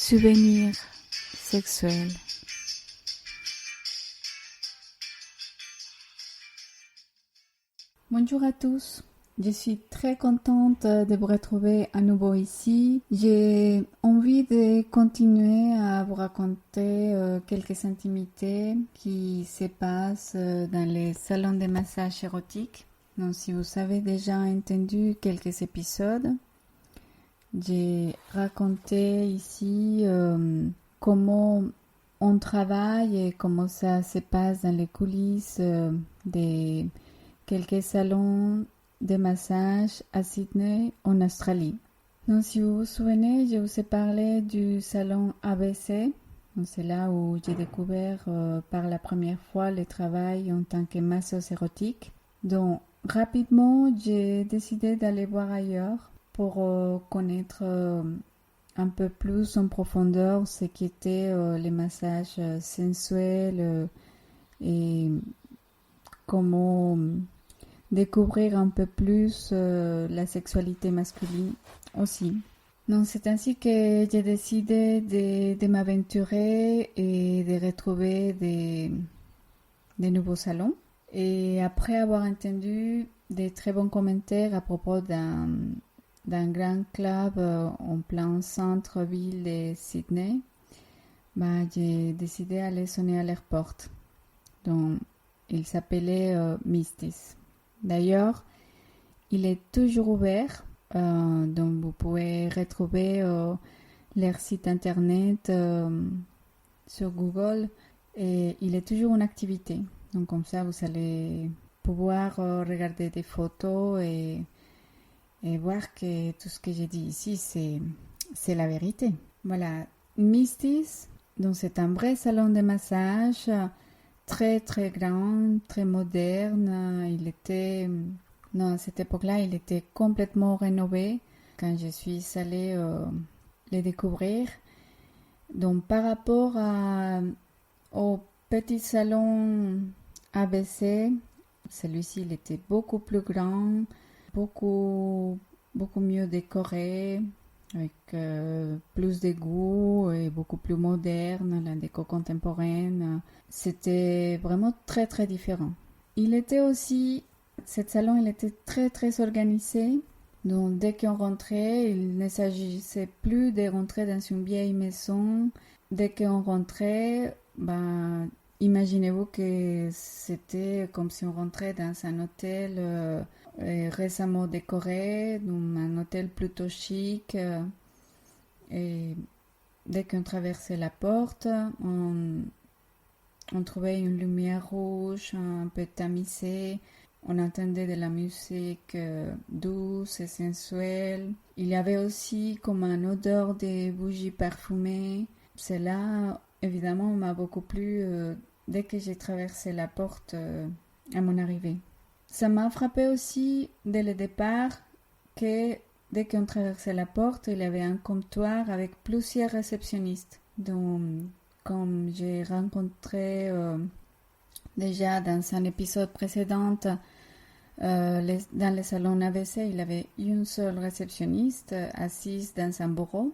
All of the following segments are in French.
Souvenirs sexuels. Bonjour à tous, je suis très contente de vous retrouver à nouveau ici. J'ai envie de continuer à vous raconter quelques intimités qui se passent dans les salons de massage érotiques. Donc, si vous avez déjà entendu quelques épisodes, j'ai raconté ici comment on travaille et comment ça se passe dans les coulisses des quelques salons de massage à Sydney, en Australie. Donc, si vous vous souvenez, je vous ai parlé du salon ABC. Donc, c'est là où j'ai découvert par la première fois le travail en tant que masseuse érotique. Donc, rapidement, j'ai décidé d'aller voir ailleurs pour connaître un peu plus en profondeur ce qu'étaient les massages sensuels et comment découvrir un peu plus la sexualité masculine aussi. Donc c'est ainsi que j'ai décidé de m'aventurer et de retrouver des nouveaux salons. Et après avoir entendu des très bons commentaires à propos d'un grand club en plein centre-ville de Sydney, j'ai décidé d'aller sonner à leur porte. Donc, il s'appelait Mistis. D'ailleurs, il est toujours ouvert, donc vous pouvez retrouver leur site internet sur Google et il est toujours en activité. Donc comme ça, vous allez pouvoir regarder des photos et voir que tout ce que j'ai dit ici, c'est la vérité. Voilà, Mistis, donc c'est un vrai salon de massage très très grand, très moderne. À cette époque-là, il était complètement rénové quand je suis allée le découvrir. Donc par rapport au petit salon ABC, celui-ci il était beaucoup plus grand, beaucoup mieux décoré, avec plus de goût et beaucoup plus moderne, la déco contemporaine. C'était vraiment très très différent. Cet salon il était très très organisé. Donc dès qu'on rentrait, il ne s'agissait plus de rentrer dans une vieille maison. Dès qu'on rentrait, imaginez-vous que c'était comme si on rentrait dans un hôtel récemment décoré, donc un hôtel plutôt chic. Et dès qu'on traversait la porte, on trouvait une lumière rouge un peu tamisée. On entendait de la musique douce et sensuelle. Il y avait aussi comme une odeur de bougies parfumées. Cela, évidemment, m'a beaucoup plu dès que j'ai traversé la porte à mon arrivée. Ça m'a frappé aussi dès le départ que dès qu'on traversait la porte, il y avait un comptoir avec plusieurs réceptionnistes. Donc, comme j'ai rencontré déjà dans un épisode précédent, dans le salon ABC, il y avait une seule réceptionniste assise dans un bureau.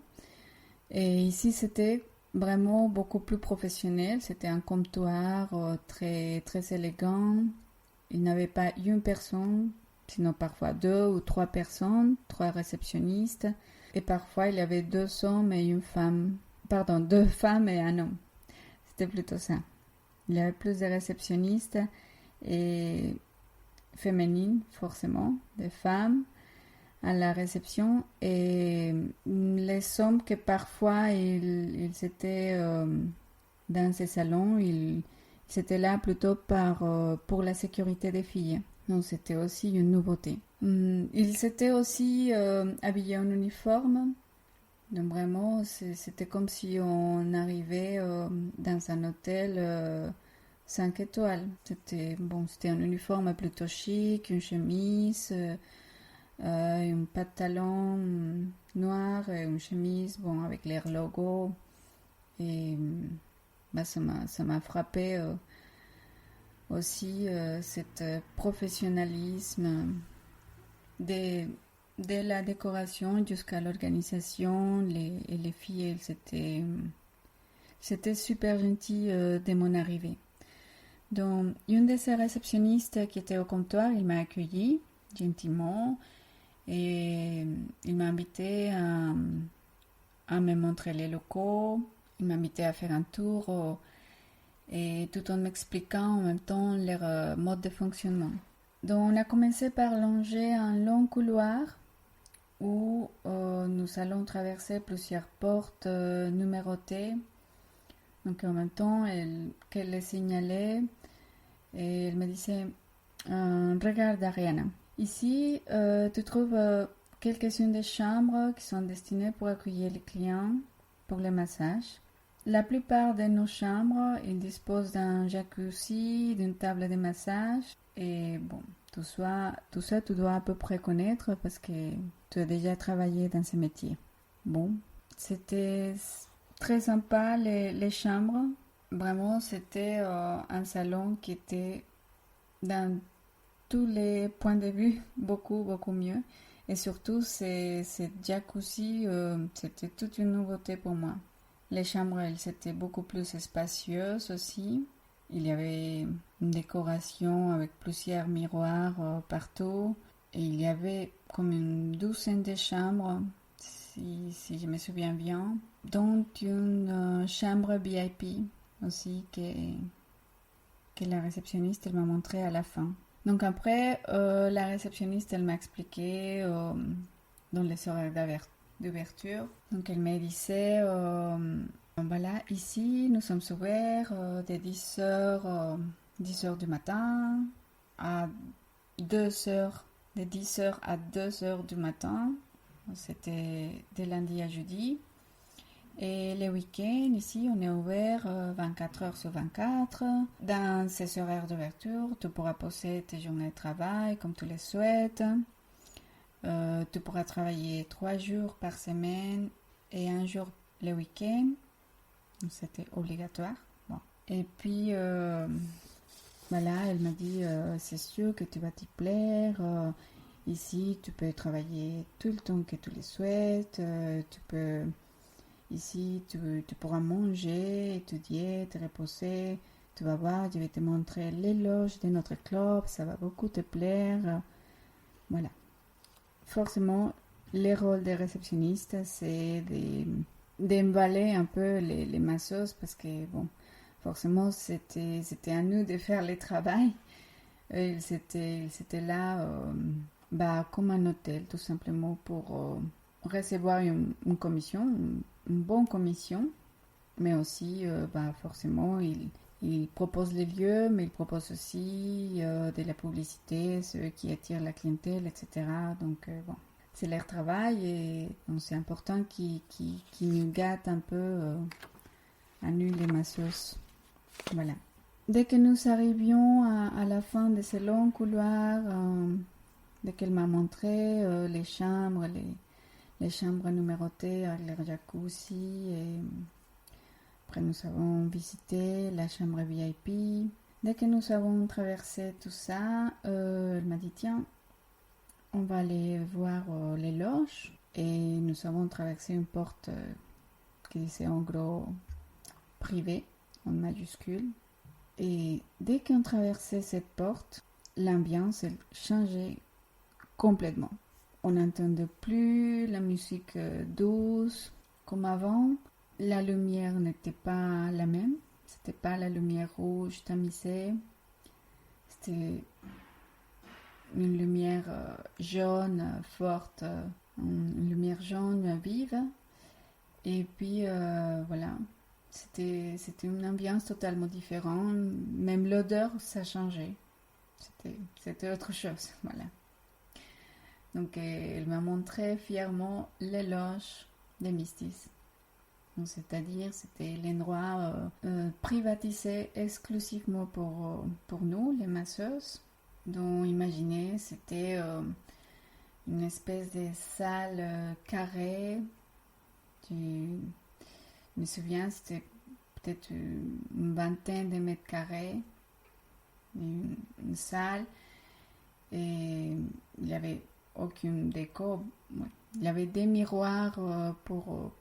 Et ici, c'était vraiment beaucoup plus professionnel. C'était un comptoir très, très élégant. Il n'y avait pas une personne, sinon parfois 2 ou 3 personnes, 3 réceptionnistes. Et parfois, il y avait 2 hommes et une femme. Pardon, 2 femmes et un homme. C'était plutôt ça. Il y avait plus de réceptionnistes et féminines, forcément, des femmes à la réception. Et les hommes que parfois ils étaient dans ces salons, ils étaient là plutôt pour la sécurité des filles. Donc c'était aussi une nouveauté. Ils s'étaient aussi habillés en uniforme. Donc vraiment, c'était comme si on arrivait dans un hôtel 5 étoiles. C'était un uniforme plutôt chic, une chemise, un pantalon noir et une chemise avec leur logo. Et ça m'a frappé aussi cet professionnalisme des de la décoration jusqu'à l'organisation, les filles, c'était super gentil dès mon arrivée. Donc, une de ces réceptionnistes qui était au comptoir, il m'a accueilli gentiment et il m'a invité à me montrer les locaux. Il m'a invité à faire un tour et tout en m'expliquant en même temps leur mode de fonctionnement. Donc, on a commencé par longer un long couloir où nous allons traverser plusieurs portes numérotées. Donc, en même temps qu'elle les signalait, et elle me disait regarde Ariana, ici tu trouves quelques-unes des chambres qui sont destinées pour accueillir les clients pour les massages. La plupart de nos chambres, ils disposent d'un jacuzzi, d'une table de massage et bon, tout ça tu dois à peu près connaître parce que tu as déjà travaillé dans ce métier. Bon, c'était très sympa les chambres. Vraiment, c'était un salon qui était dans tous les points de vue beaucoup, beaucoup mieux. Et surtout, ce jacuzzi, c'était toute une nouveauté pour moi. Les chambres, elles étaient beaucoup plus spacieuses aussi. Il y avait une décoration avec plusieurs miroirs partout. Et il y avait comme une douzaine de chambres, si je me souviens bien, dont une chambre VIP aussi que la réceptionniste elle m'a montré à la fin. Donc après, la réceptionniste elle m'a expliqué dans les horaires d'ouverture. Donc elle me disait, voilà, ici nous sommes ouverts de 10h du matin à 2h, de 10h à 2h du matin. C'était de lundi à jeudi. Et les week-ends, ici, on est ouvert 24 heures sur 24. Dans ces horaires d'ouverture, tu pourras poser tes journées de travail comme tu les souhaites. Tu pourras travailler 3 jours par semaine et un jour le week-end. C'était obligatoire. Bon. Et puis, voilà, elle m'a dit, c'est sûr que tu vas t'y plaire. Ici, tu peux travailler tout le temps que tu le souhaites. Tu peux... Ici, tu pourras manger, étudier, te reposer. Tu vas voir, je vais te montrer les loges de notre club. Ça va beaucoup te plaire. Voilà. Forcément, les rôles des réceptionnistes, c'est d'emballer un peu les masseuses parce que, bon, forcément, c'était à nous de faire le travail. Ils étaient là comme un hôtel, tout simplement, pour recevoir une commission, une bonne commission, mais aussi, forcément, ils proposent les lieux, mais ils proposent aussi de la publicité, ceux qui attirent la clientèle, etc. Donc, bon, c'est leur travail et donc c'est important qu'ils nous gâtent un peu à nous, les masseuses. Voilà. Dès que nous arrivions à la fin de ce long couloir, dès qu'elle m'a montré les chambres, les chambres numérotées avec leur jacuzzi, et après nous avons visité la chambre VIP. Dès que nous avons traversé tout ça, elle m'a dit tiens, on va aller voir les loges, et nous avons traversé une porte qui disait en gros privé en majuscule. Et dès qu'on traversait cette porte, l'ambiance elle changeait complètement. On n'entendait plus la musique douce comme avant. La lumière n'était pas la même. C'était pas la lumière rouge tamisée. C'était une lumière jaune forte, une lumière jaune vive. Et puis voilà, c'était une ambiance totalement différente. Même l'odeur, ça changeait. C'était autre chose, voilà. Donc, elle m'a montré fièrement les loges des Mistis. Donc, c'est-à-dire, c'était l'endroit privatisé exclusivement pour nous, les masseuses. Donc, imaginez, c'était une espèce de salle carrée. Je me souviens, c'était peut-être une vingtaine de mètres carrés, une salle, et il y avait aucune déco. Ouais. Il y avait des miroirs pour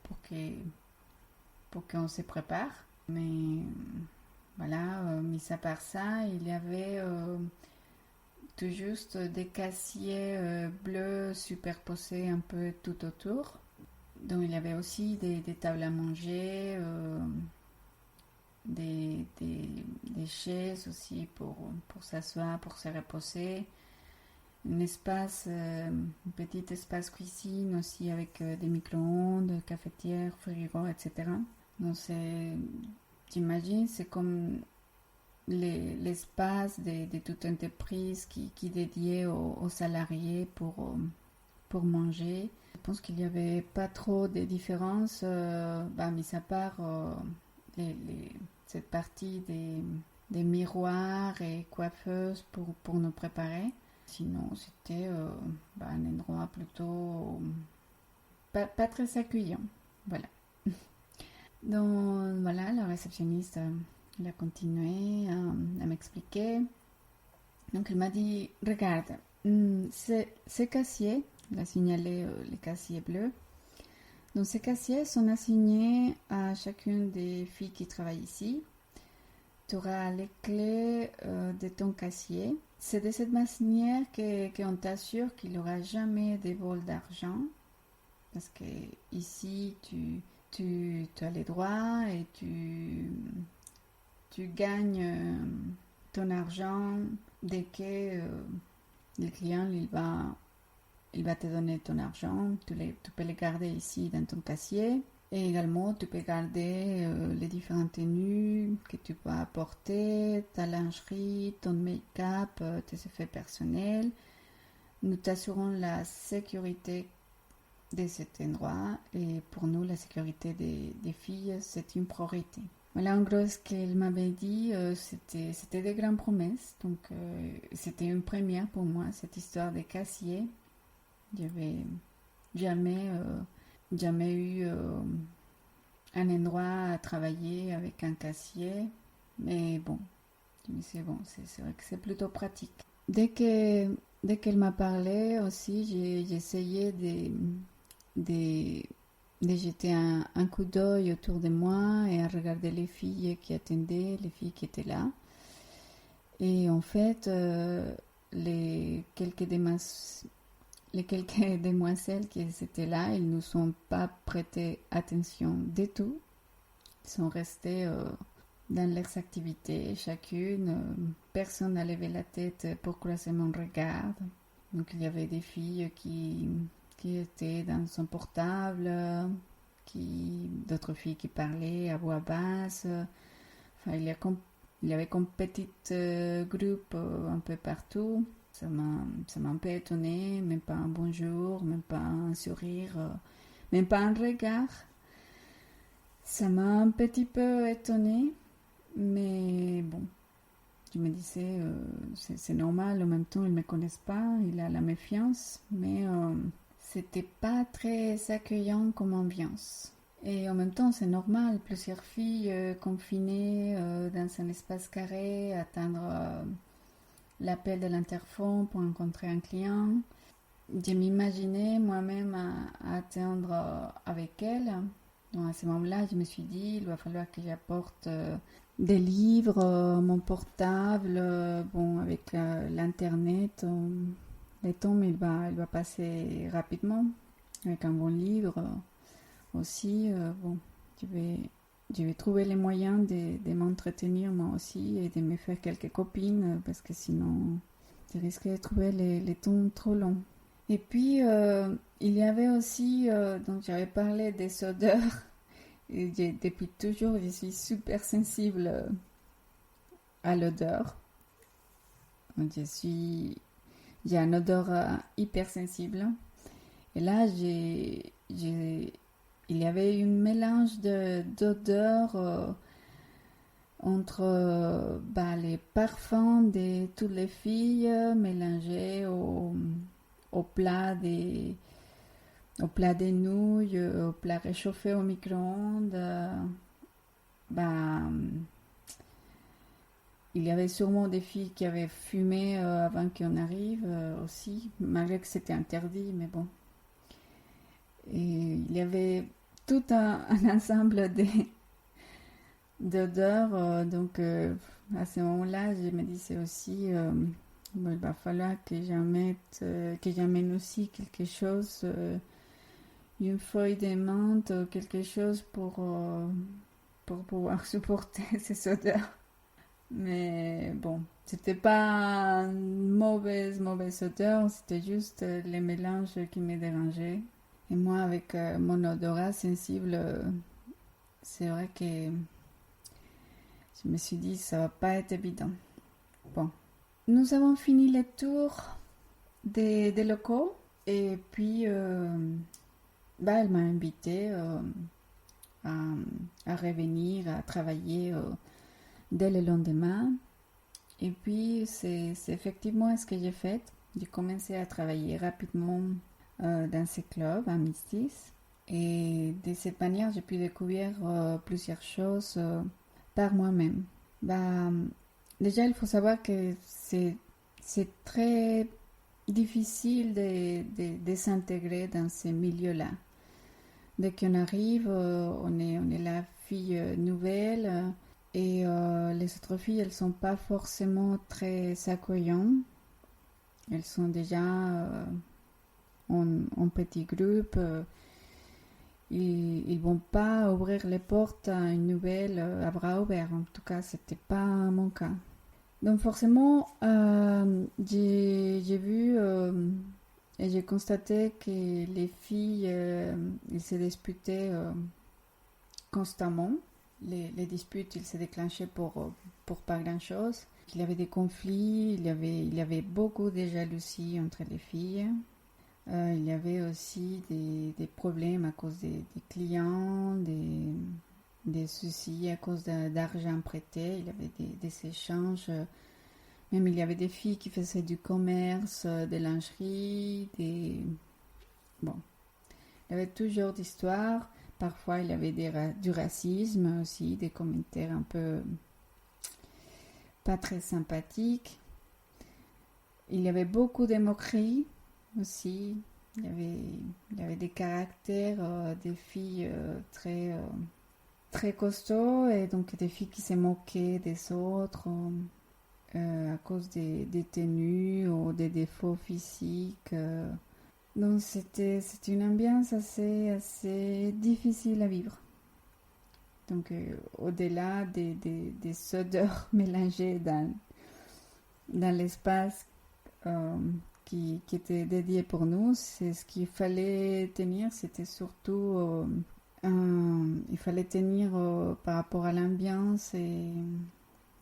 qu'on se prépare. Mais voilà, mis à part ça, il y avait tout juste des casiers bleus superposés un peu tout autour. Donc il y avait aussi des tables à manger, des chaises aussi pour s'asseoir, pour se reposer. Un petit espace cuisine aussi avec des micro-ondes, cafetière, frigo, etc. Donc j'imagine, c'est comme l'espace de toute entreprise qui est dédié aux salariés pour manger. Je pense qu'il n'y avait pas trop de différences, mis à part cette partie des miroirs et coiffeuses pour nous préparer. Sinon, c'était un endroit plutôt pas très accueillant. Voilà. Donc, voilà, la réceptionniste elle a continué à m'expliquer. Donc, elle m'a dit, regarde, ces casiers, elle a signalé les casiers bleus. Donc, ces casiers sont assignés à chacune des filles qui travaillent ici. Tu auras les clés de ton casier. C'est de cette manière qu'on t'assure qu'il n'y aura jamais de vol d'argent. Parce que ici, tu as les droits et tu gagnes ton argent dès que le client il va te donner ton argent. Tu peux le garder ici dans ton casier. Et également, tu peux garder les différentes tenues que tu peux apporter, ta lingerie, ton make-up, tes effets personnels. Nous t'assurons la sécurité de cet endroit et pour nous, la sécurité des filles, c'est une priorité. Voilà en gros ce qu'elle m'avait dit, c'était des grandes promesses, donc c'était une première pour moi, cette histoire des casiers. J'avais jamais eu un endroit à travailler avec un casier, mais bon, c'est bon, c'est vrai que c'est plutôt pratique. Dès qu'elle m'a parlé aussi, j'ai essayé de jeter un coup d'œil autour de moi et à regarder les filles qui attendaient, les filles qui étaient là. Et en fait, les quelques demoiselles qui étaient là, ils ne nous ont pas prêté attention du tout. Ils sont restés dans leurs activités, chacune. Personne n'a levé la tête pour croiser mon regard. Donc il y avait des filles qui étaient dans son portable, d'autres filles qui parlaient à voix basse. Enfin, il y avait comme petit groupe un peu partout. Ça m'a un peu étonnée, même pas un bonjour, même pas un sourire, même pas un regard. Ça m'a un petit peu étonnée, mais bon, je me disais, c'est normal, en même temps, ils ne me connaissent pas, il a la méfiance, mais c'était pas très accueillant comme ambiance. Et en même temps, c'est normal, plusieurs filles confinées dans un espace carré, attendre l'appel de l'interphone pour rencontrer un client. Je m'imaginais moi-même à attendre avec elle. Donc à ce moment-là, je me suis dit, il va falloir que j'apporte des livres, mon portable, bon, avec l'internet, le temps il va passer rapidement. Avec un bon livre aussi, bon, je vais trouver les moyens de m'entretenir moi aussi et de me faire quelques copines parce que sinon, je risque de trouver les temps trop longs. Et puis, il y avait aussi, donc j'avais parlé des odeurs. Et depuis toujours, je suis super sensible à l'odeur. J'ai un odeur hypersensible. Et là, il y avait un mélange d'odeurs entre les parfums de toutes les filles mélangés au plat des nouilles, au plat réchauffé au micro-ondes. il y avait sûrement des filles qui avaient fumé avant qu'on arrive aussi, malgré que c'était interdit, mais bon. Et il y avait tout un ensemble d'odeurs, donc à ce moment-là, je me disais aussi, bon, il va falloir que j'amène aussi quelque chose, une feuille de menthe, quelque chose pour pouvoir supporter ces odeurs. Mais bon, c'était pas une mauvaise odeur, c'était juste les mélanges qui me dérangeaient. Et moi, avec mon odorat sensible, c'est vrai que je me suis dit, ça va pas être évident. Bon, nous avons fini le tour des locaux et puis elle m'a invité à, à revenir, à travailler dès le lendemain. Et puis, c'est effectivement ce que j'ai fait. J'ai commencé à travailler rapidement dans ces clubs à Mistis. Et de cette manière, j'ai pu découvrir plusieurs choses par moi-même. Déjà, il faut savoir que c'est très difficile de s'intégrer dans ces milieux-là. Dès qu'on arrive, on est la fille nouvelle et les autres filles, elles sont pas forcément très accueillantes. Elles sont déjà en petit groupe. Ils vont pas ouvrir les portes à une nouvelle à bras ouverts. En tout cas, c'était pas mon cas. Donc forcément, j'ai vu et j'ai constaté que les filles, ils se disputaient constamment. Les disputes, ils se déclenchaient pour pas grand-chose. Il y avait des conflits, il y avait beaucoup de jalousie entre les filles. Il y avait aussi des problèmes à cause des clients, des soucis à cause d'argent prêté. Il y avait des échanges. Même il y avait des filles qui faisaient du commerce, de lingerie, Bon, il y avait toujours d'histoires. Parfois, il y avait du racisme aussi, des commentaires un peu pas très sympathiques. Il y avait beaucoup de moqueries aussi. Il y avait des caractères, des filles très costauds et donc des filles qui se moquaient des autres à cause des tenues ou des défauts physiques. Donc c'était une ambiance assez difficile à vivre. Donc au-delà des odeurs mélangées dans l'espace qui était dédié pour nous, c'est ce qu'il fallait tenir, c'était surtout il fallait tenir par rapport à l'ambiance et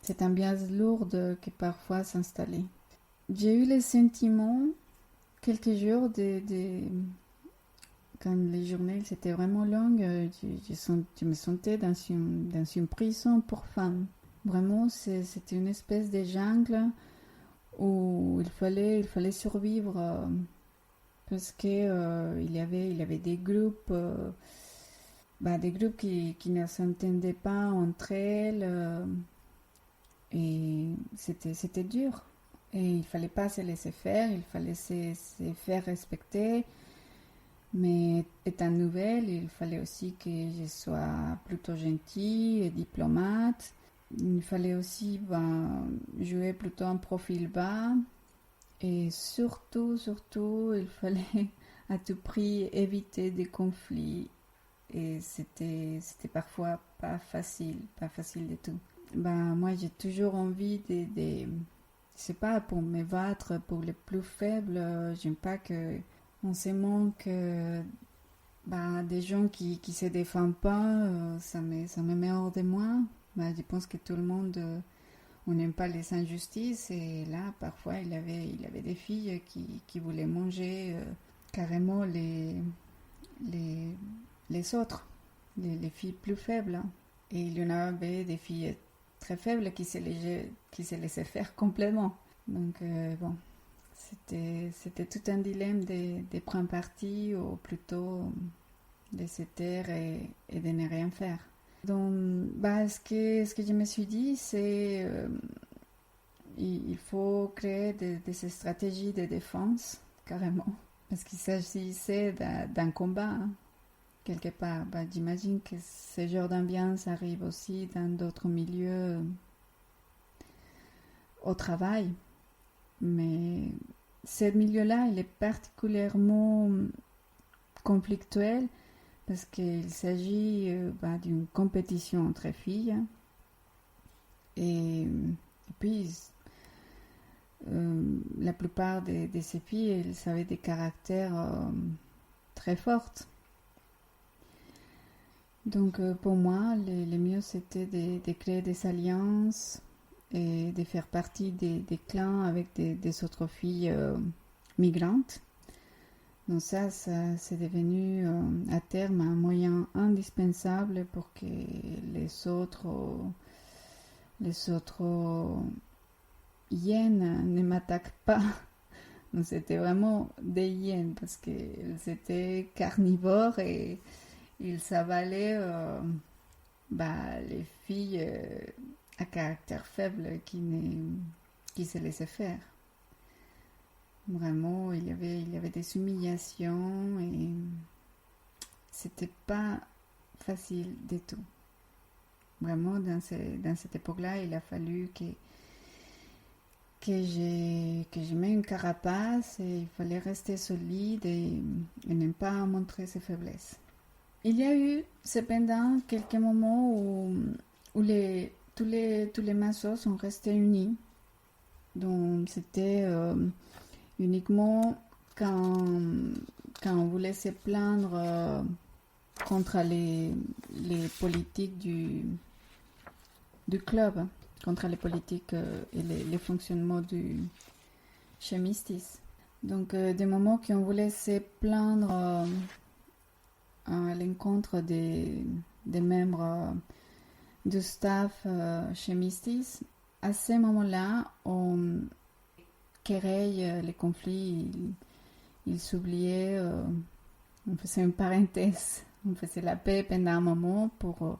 cette ambiance lourde qui parfois s'installait. J'ai eu le sentiment quelques jours quand les journées c'était vraiment longues, je me sentais dans une prison pour femmes. Vraiment, c'était une espèce de jungle où il fallait survivre parce que il y avait des groupes qui ne s'entendaient pas entre elles et c'était dur et il fallait pas se laisser faire, il fallait se faire respecter, mais étant nouvelle il fallait aussi que je sois plutôt gentille et diplomate. Il fallait aussi jouer plutôt un profil bas et surtout, il fallait à tout prix éviter des conflits et c'était parfois pas facile du tout. Moi j'ai toujours envie je sais pas, pour me battre pour les plus faibles, j'aime pas que on se manque des gens qui se défendent pas, ça me met hors de moi. Je pense que tout le monde, on n'aime pas les injustices et là, parfois, il y avait des filles qui voulaient manger carrément les autres, les filles plus faibles. Et il y en avait des filles très faibles qui se laissaient faire complètement. Donc, bon, c'était tout un dilemme de prendre parti ou plutôt de se taire et de ne rien faire. Donc, ce que je me suis dit, c'est il faut créer des stratégies de défense, carrément, parce qu'il s'agissait d'un combat, hein, quelque part. J'imagine que ce genre d'ambiance arrive aussi dans d'autres milieux au travail, mais ce milieu-là, il est particulièrement conflictuel parce qu'il s'agit d'une compétition entre filles. Et puis, la plupart de ces filles, elles avaient des caractères très forts. Donc, pour moi, le mieux, c'était de créer des alliances et de faire partie des clans avec des autres filles migrantes. Donc ça c'est devenu à terme un moyen indispensable pour que les autres hyènes ne m'attaquent pas. Donc c'était vraiment des hyènes parce qu'elles étaient carnivores et ils avalaient les filles à caractère faible qui se laissaient faire. Vraiment, il y avait des humiliations et c'était pas facile du tout. Vraiment, dans cette époque-là, il a fallu que je mette une carapace et il fallait rester solide et ne pas montrer ses faiblesses. Il y a eu cependant quelques moments où tous les massos sont restés unis. Donc c'était uniquement quand on voulait se plaindre contre les politiques du club, contre les politiques et les fonctionnements chez Mistis. Donc des moments qu'on voulait se plaindre à l'encontre des membres du staff chez Mistis, à ces moments-là, on querelle, les conflits, ils s'oubliaient, on faisait une parenthèse, on faisait la paix pendant un moment pour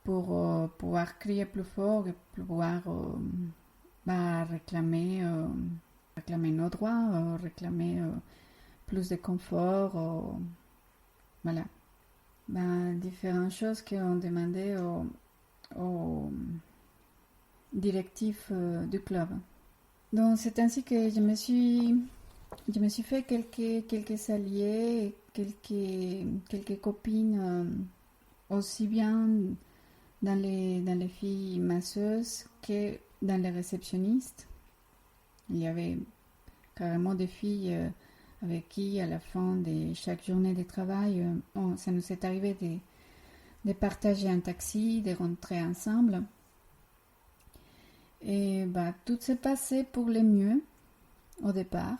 pouvoir crier plus fort et pouvoir réclamer nos droits, réclamer plus de confort, voilà. Différentes choses qu'on demandait aux directifs du club. Donc c'est ainsi que je me suis fait quelques alliés, quelques copines aussi bien dans les filles masseuses que dans les réceptionnistes. Il y avait carrément des filles avec qui à la fin de chaque journée de travail, ça nous est arrivé de partager un taxi, de rentrer ensemble. Et tout s'est passé pour le mieux au départ.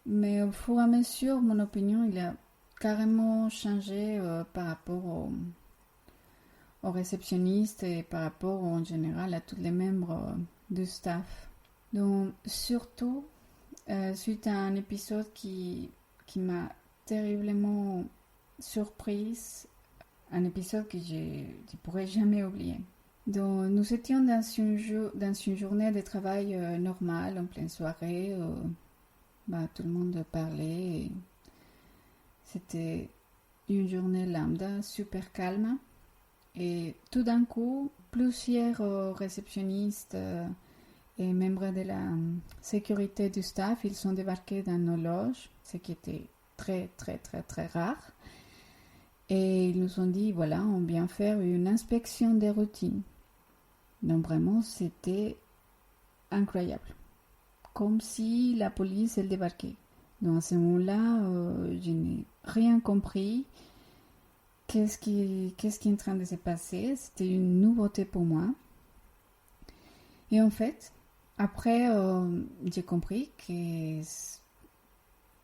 Mais au fur et à mesure, mon opinion, il a carrément changé par rapport aux réceptionnistes et par rapport en général à tous les membres du staff. Donc surtout, suite à un épisode qui m'a terriblement surprise, un épisode que je ne pourrai jamais oublier. Donc, nous étions dans une journée de travail normale, en pleine soirée. Tout le monde parlait. Et c'était une journée lambda, super calme. Et tout d'un coup, plusieurs réceptionnistes et membres de la sécurité du staff, ils sont débarqués dans nos loges, ce qui était très, très, très, très rare. Et ils nous ont dit, voilà, on vient faire une inspection des routines. Donc vraiment, c'était incroyable. Comme si la police, elle débarquait. Donc à ce moment-là, je n'ai rien compris. Qu'est-ce qui est en train de se passer? C'était une nouveauté pour moi. Et en fait, après, j'ai compris que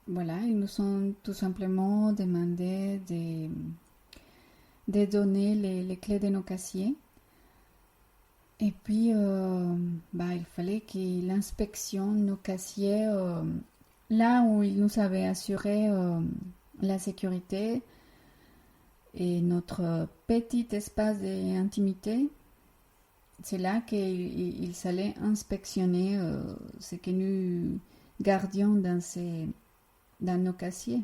voilà, ils nous ont tout simplement demandé de donner les clés de nos casiers. Et puis, il fallait qu'il inspectionne nos casiers là où ils nous avaient assuré la sécurité et notre petit espace d'intimité. c'est là qu'ils allaient inspectionner ce que nous gardions dans nos casiers.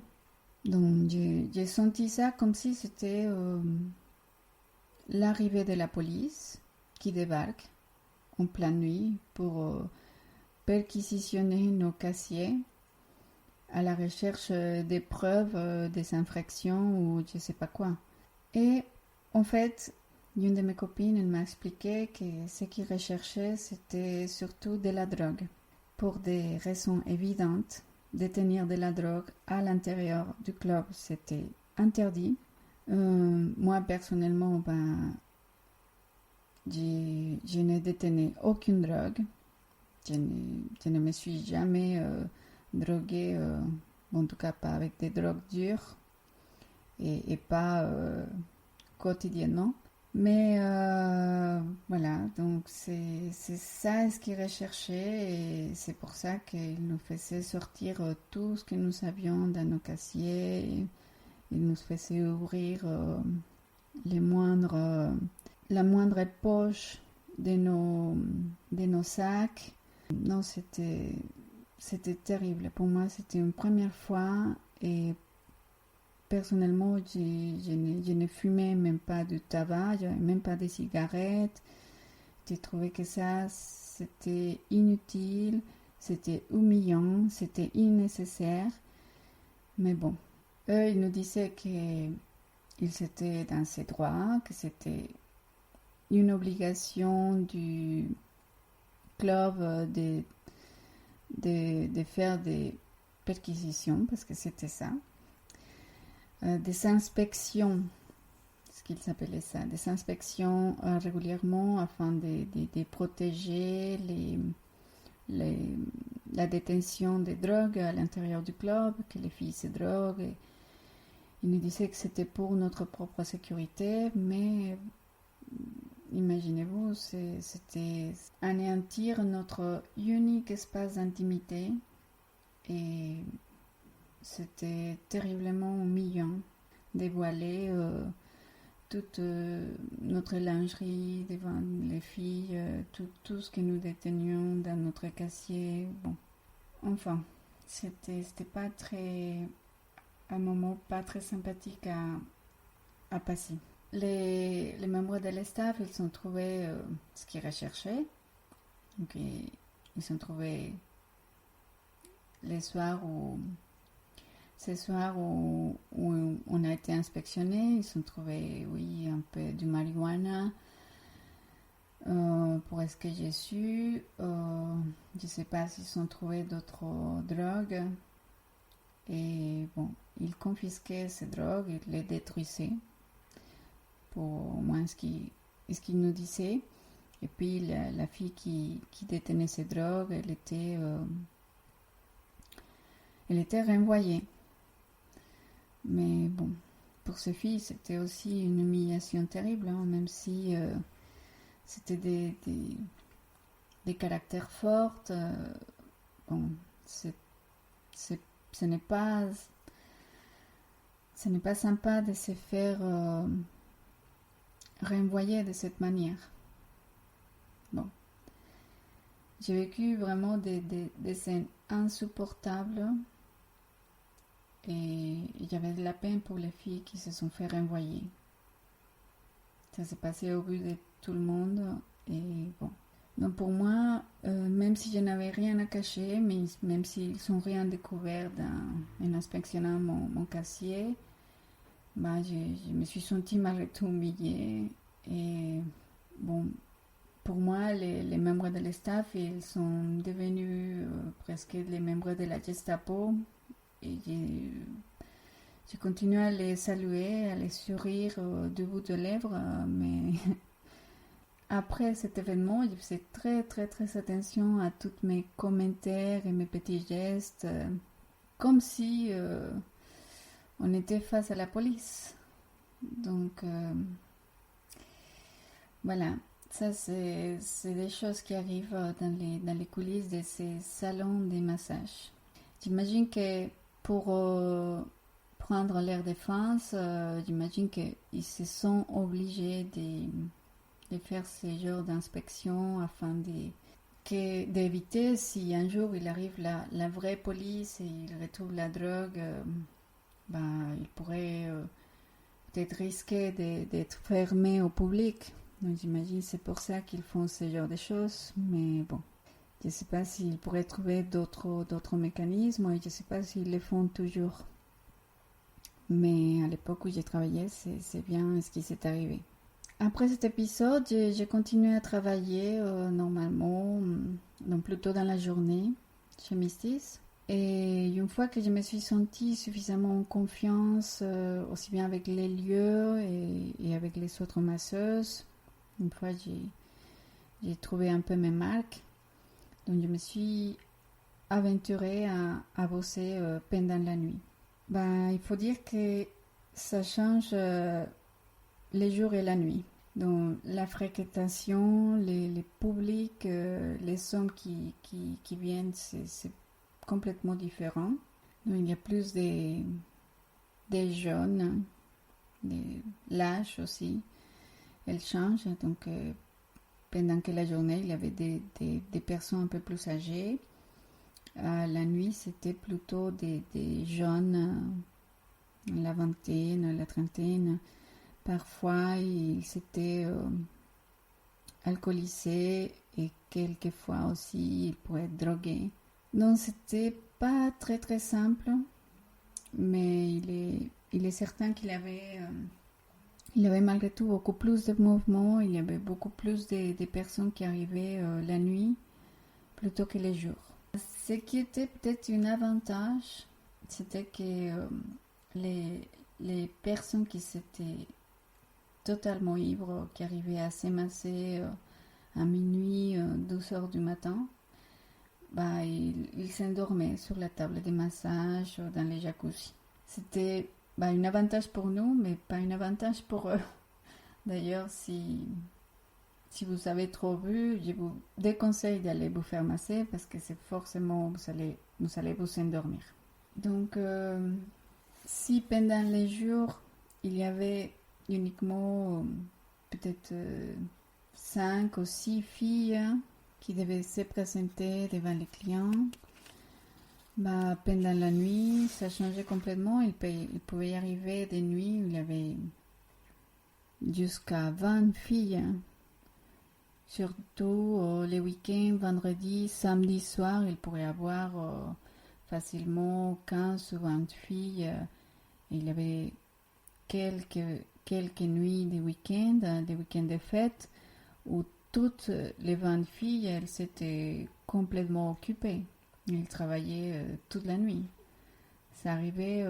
Donc j'ai senti ça comme si c'était l'arrivée de la police qui débarque en pleine nuit pour perquisitionner nos casiers à la recherche des preuves des infractions ou je sais pas quoi. Et en fait, une de mes copines elle m'a expliqué que ce qu'ils recherchaient c'était surtout de la drogue. Pour des raisons évidentes, détenir de la drogue à l'intérieur du club c'était interdit. Moi personnellement, je ne détenais aucune drogue. Je ne me suis jamais droguée, en tout cas pas avec des drogues dures et pas quotidiennement. Mais voilà, donc c'est ça ce qu'ils recherchaient et c'est pour ça qu'ils nous faisaient sortir tout ce que nous avions dans nos casiers. Ils nous faisaient ouvrir la moindre poche de nos sacs. Non, c'était terrible. Pour moi, c'était une première fois et personnellement, je ne fumais même pas de tabac, je n'avais même pas de cigarettes. J'ai trouvé que ça, c'était inutile, c'était humiliant, c'était innécessaire. Mais bon, eux, ils nous disaient qu'ils étaient dans ses droits, que c'était une obligation du club de faire des perquisitions, parce que c'était ça, des inspections, ce qu'ils appelaient ça, des inspections régulièrement afin de protéger la détention des drogues à l'intérieur du club, que les filles se droguent. Ils nous disaient que c'était pour notre propre sécurité, mais imaginez-vous, c'était anéantir notre unique espace d'intimité et c'était terriblement humiliant. Dévoiler toute notre lingerie devant les filles, tout ce que nous détenions dans notre casier. Bon, enfin, c'était pas très, un moment pas très sympathique à passer. Les membres de l'estaff, ils ont trouvé ce qu'ils recherchaient. Donc, ils ont trouvé ces soirs où on a été inspectionné, ils ont trouvé, oui, un peu de marijuana. Pour ce que j'ai su, je ne sais pas s'ils ont trouvé d'autres drogues. Et bon, ils confisquaient ces drogues, ils les détruisaient. Pour au moins ce qu'il nous disait. Et puis la fille qui détenait ces drogues, elle était renvoyée. Mais bon, pour ces filles, c'était aussi une humiliation terrible, hein, même si c'était des caractères forts. Bon, ce n'est pas sympa de se faire renvoyer de cette manière. Bon, j'ai vécu vraiment des scènes insupportables et j'avais de la peine pour les filles qui se sont fait renvoyer. Ça s'est passé au vu de tout le monde et bon. Donc pour moi, même si je n'avais rien à cacher, mais même s'ils n'ont rien découvert en inspectionnant mon casier, je me suis sentie malgré tout humiliée. Et bon, pour moi, les membres de l'estaff, ils sont devenus presque les membres de la Gestapo. Et j'ai continué à les saluer, à les sourire du bout de lèvres, mais après cet événement, je faisais très très très attention à tous mes commentaires et mes petits gestes, comme si on était face à la police. Donc voilà, ça c'est des choses qui arrivent dans les coulisses de ces salons des massages. J'imagine que pour prendre leur défense, j'imagine qu'ils se sont obligés de de faire ce genre d'inspection afin d'éviter si un jour il arrive la vraie police et il retrouve la drogue, il pourrait peut-être risquer d'être fermé au public. Donc j'imagine que c'est pour ça qu'ils font ce genre de choses, mais bon. Je ne sais pas s'ils pourraient trouver d'autres mécanismes, et je ne sais pas s'ils le font toujours. Mais à l'époque où j'ai travaillé, c'est bien ce qui s'est arrivé. Après cet épisode, j'ai continué à travailler normalement, donc plutôt dans la journée, chez Mistis. Et une fois que je me suis sentie suffisamment en confiance, aussi bien avec les lieux et avec les autres masseuses, une fois j'ai trouvé un peu mes marques. Donc je me suis aventurée à bosser pendant la nuit. Il faut dire que ça change les jours et la nuit. Donc la fréquentation, les publics, les sommes qui viennent, c'est complètement différent. Donc il y a plus des jeunes, l'âge aussi, elle change. Donc pendant que la journée, il y avait des personnes un peu plus âgées. La nuit, c'était plutôt des jeunes, la vingtaine, la trentaine. Parfois, ils s'étaient alcoolisés et quelquefois aussi, ils pouvaient être drogués. Donc, c'était pas très très simple, mais il est certain qu'il avait malgré tout beaucoup plus de mouvements, il y avait beaucoup plus de personnes qui arrivaient la nuit plutôt que les jours. Ce qui était peut-être un avantage, c'était que les personnes qui s'étaient totalement ivres, qui arrivaient à s'émasser à minuit, 12 heures du matin, ils s'endormaient sur la table de massage, dans les jacuzzis. C'était un avantage pour nous, mais pas un avantage pour eux. D'ailleurs, si vous avez trop bu, je vous déconseille d'aller vous faire masser parce que c'est forcément, vous allez vous endormir. Donc, si pendant les jours, il y avait uniquement peut-être 5 ou 6 filles qui devaient se présenter devant les clients, pendant la nuit, ça changeait complètement. Il pouvait y arriver des nuits où il y avait jusqu'à 20 filles. Surtout les week-ends, vendredi, samedi soir, il pourrait y avoir facilement 15 ou 20 filles. Il y avait quelques nuits des week-ends de fête, où toutes les 20 filles, elles s'étaient complètement occupées. Ils travaillaient toute la nuit. Ça arrivait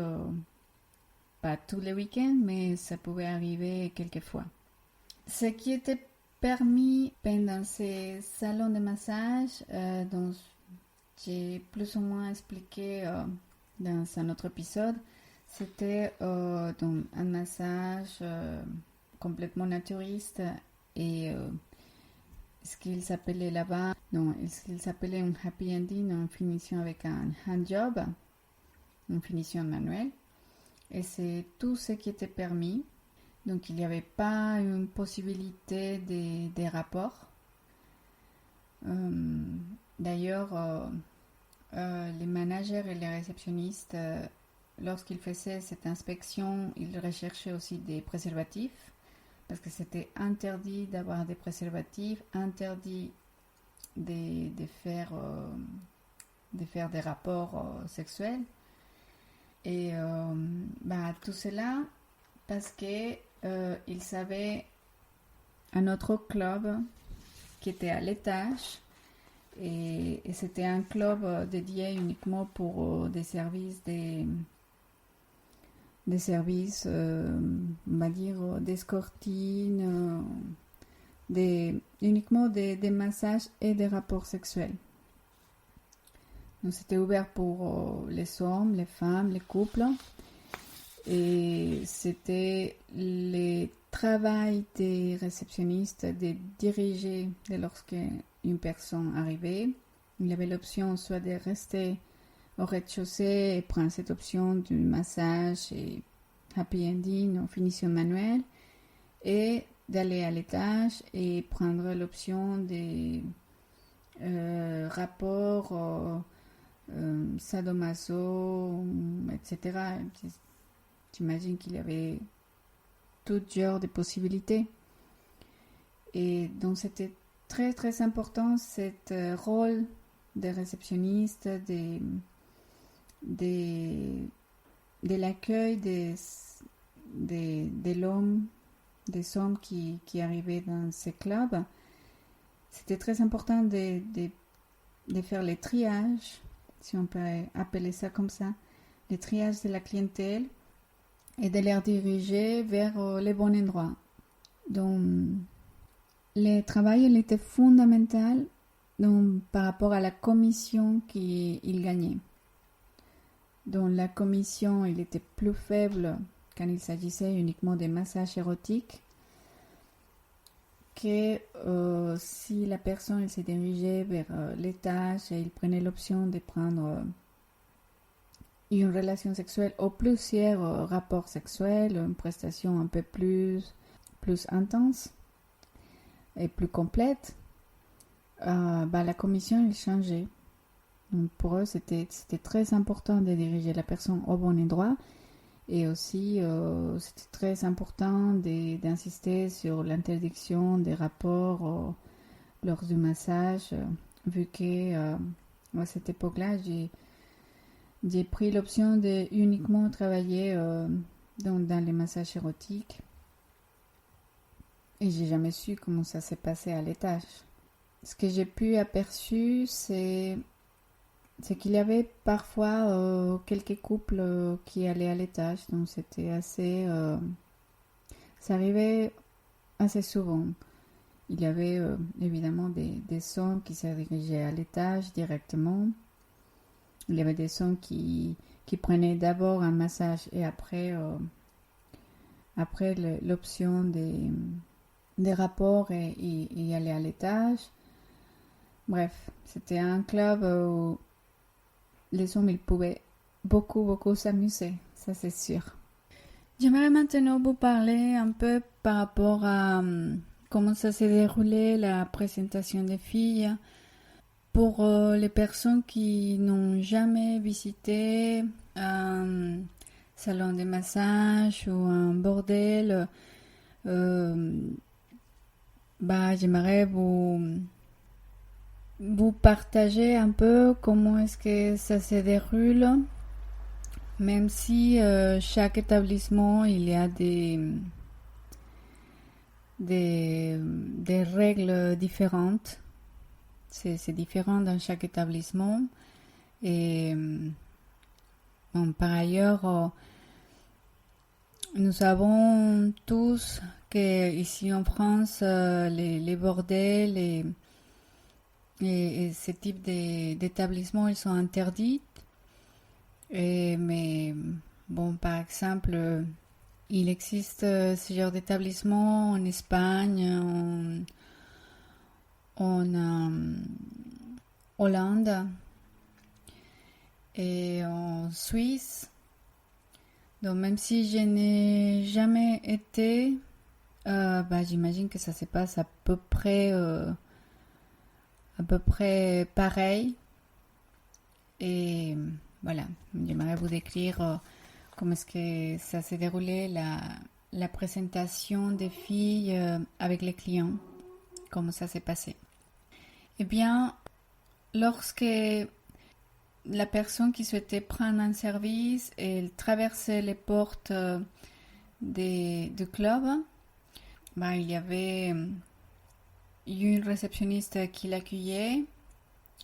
pas tous les week-ends, mais ça pouvait arriver quelquefois. Ce qui était permis pendant ces salons de massage, dont j'ai plus ou moins expliqué dans un autre épisode, c'était donc un massage complètement naturiste et ce qu'il s'appelait là-bas, il s'appelait un happy ending en finition avec un hand job, une finition manuelle, et c'est tout ce qui était permis. Donc il n'y avait pas une possibilité des rapports. D'ailleurs, les managers et les réceptionnistes, lorsqu'ils faisaient cette inspection, ils recherchaient aussi des préservatifs, parce que c'était interdit d'avoir des préservatifs, interdit de faire des rapports sexuels. Et tout cela parce que ils savaient un autre club qui était à l'étage, et c'était un club dédié uniquement pour des services on va dire d'escortine, uniquement des massages et des rapports sexuels. Donc c'était ouvert pour les hommes, les femmes, les couples, et c'était le travail des réceptionnistes de diriger dès lorsque une personne arrivait. Il y avait l'option soit de rester au rez-de-chaussée et prendre cette option du massage et happy ending en finition manuelle, et d'aller à l'étage et prendre l'option des rapports sadomaso, etc. J'imagine qu'il y avait tout genre de possibilités. Et donc c'était très très important cet rôle de réceptionniste, de l'accueil de l'homme, des hommes qui arrivaient dans ces clubs. C'était très important de faire les triages, si on peut appeler ça comme ça, les triages de la clientèle et de les diriger vers les bons endroits. Donc, le travail il était fondamental donc, par rapport à la commission qu'il gagnait. Donc, la commission il était plus faible quand il s'agissait uniquement des massages érotiques que si la personne elle se dirigeait vers l'étage et il prenait l'option de prendre une relation sexuelle ou plusieurs rapports sexuels, une prestation un peu plus intense et plus complète, la commission elle changeait. Donc pour eux c'était très important de diriger la personne au bon endroit. Et aussi, c'était très important d'insister sur l'interdiction des rapports lors du massage, vu que à cette époque-là, j'ai pris l'option de uniquement travailler dans les massages érotiques. Et j'ai jamais su comment ça s'est passé à l'étage. Ce que j'ai pu aperçu, c'est qu'il y avait parfois quelques couples qui allaient à l'étage, donc c'était assez... ça arrivait assez souvent. Il y avait évidemment des hommes qui se dirigeaient à l'étage directement. Il y avait des hommes qui prenaient d'abord un massage et après l'option des rapports et y aller à l'étage. Bref, c'était un club où les hommes ils pouvaient beaucoup s'amuser, ça c'est sûr. J'aimerais maintenant vous parler un peu par rapport à comment ça s'est déroulé la présentation des filles pour les personnes qui n'ont jamais visité un salon de massage ou un bordel. J'aimerais vous partager un peu comment est-ce que ça se déroule, même si chaque établissement il y a des règles différentes. C'est différent dans chaque établissement. Et par ailleurs, nous savons tous que ici en France, les bordels et ce type d'établissements, ils sont interdits. Mais bon, par exemple, il existe ce genre d'établissements en Espagne, en Hollande et en Suisse. Donc même si je n'ai jamais été, j'imagine que ça se passe à peu près pareil. Et voilà, j'aimerais vous décrire comment est-ce que ça s'est déroulé la présentation des filles avec les clients, comment ça s'est passé. Eh bien, lorsque la personne qui souhaitait prendre un service, elle traversait les portes du club, il y avait une réceptionniste qui l'accueillait,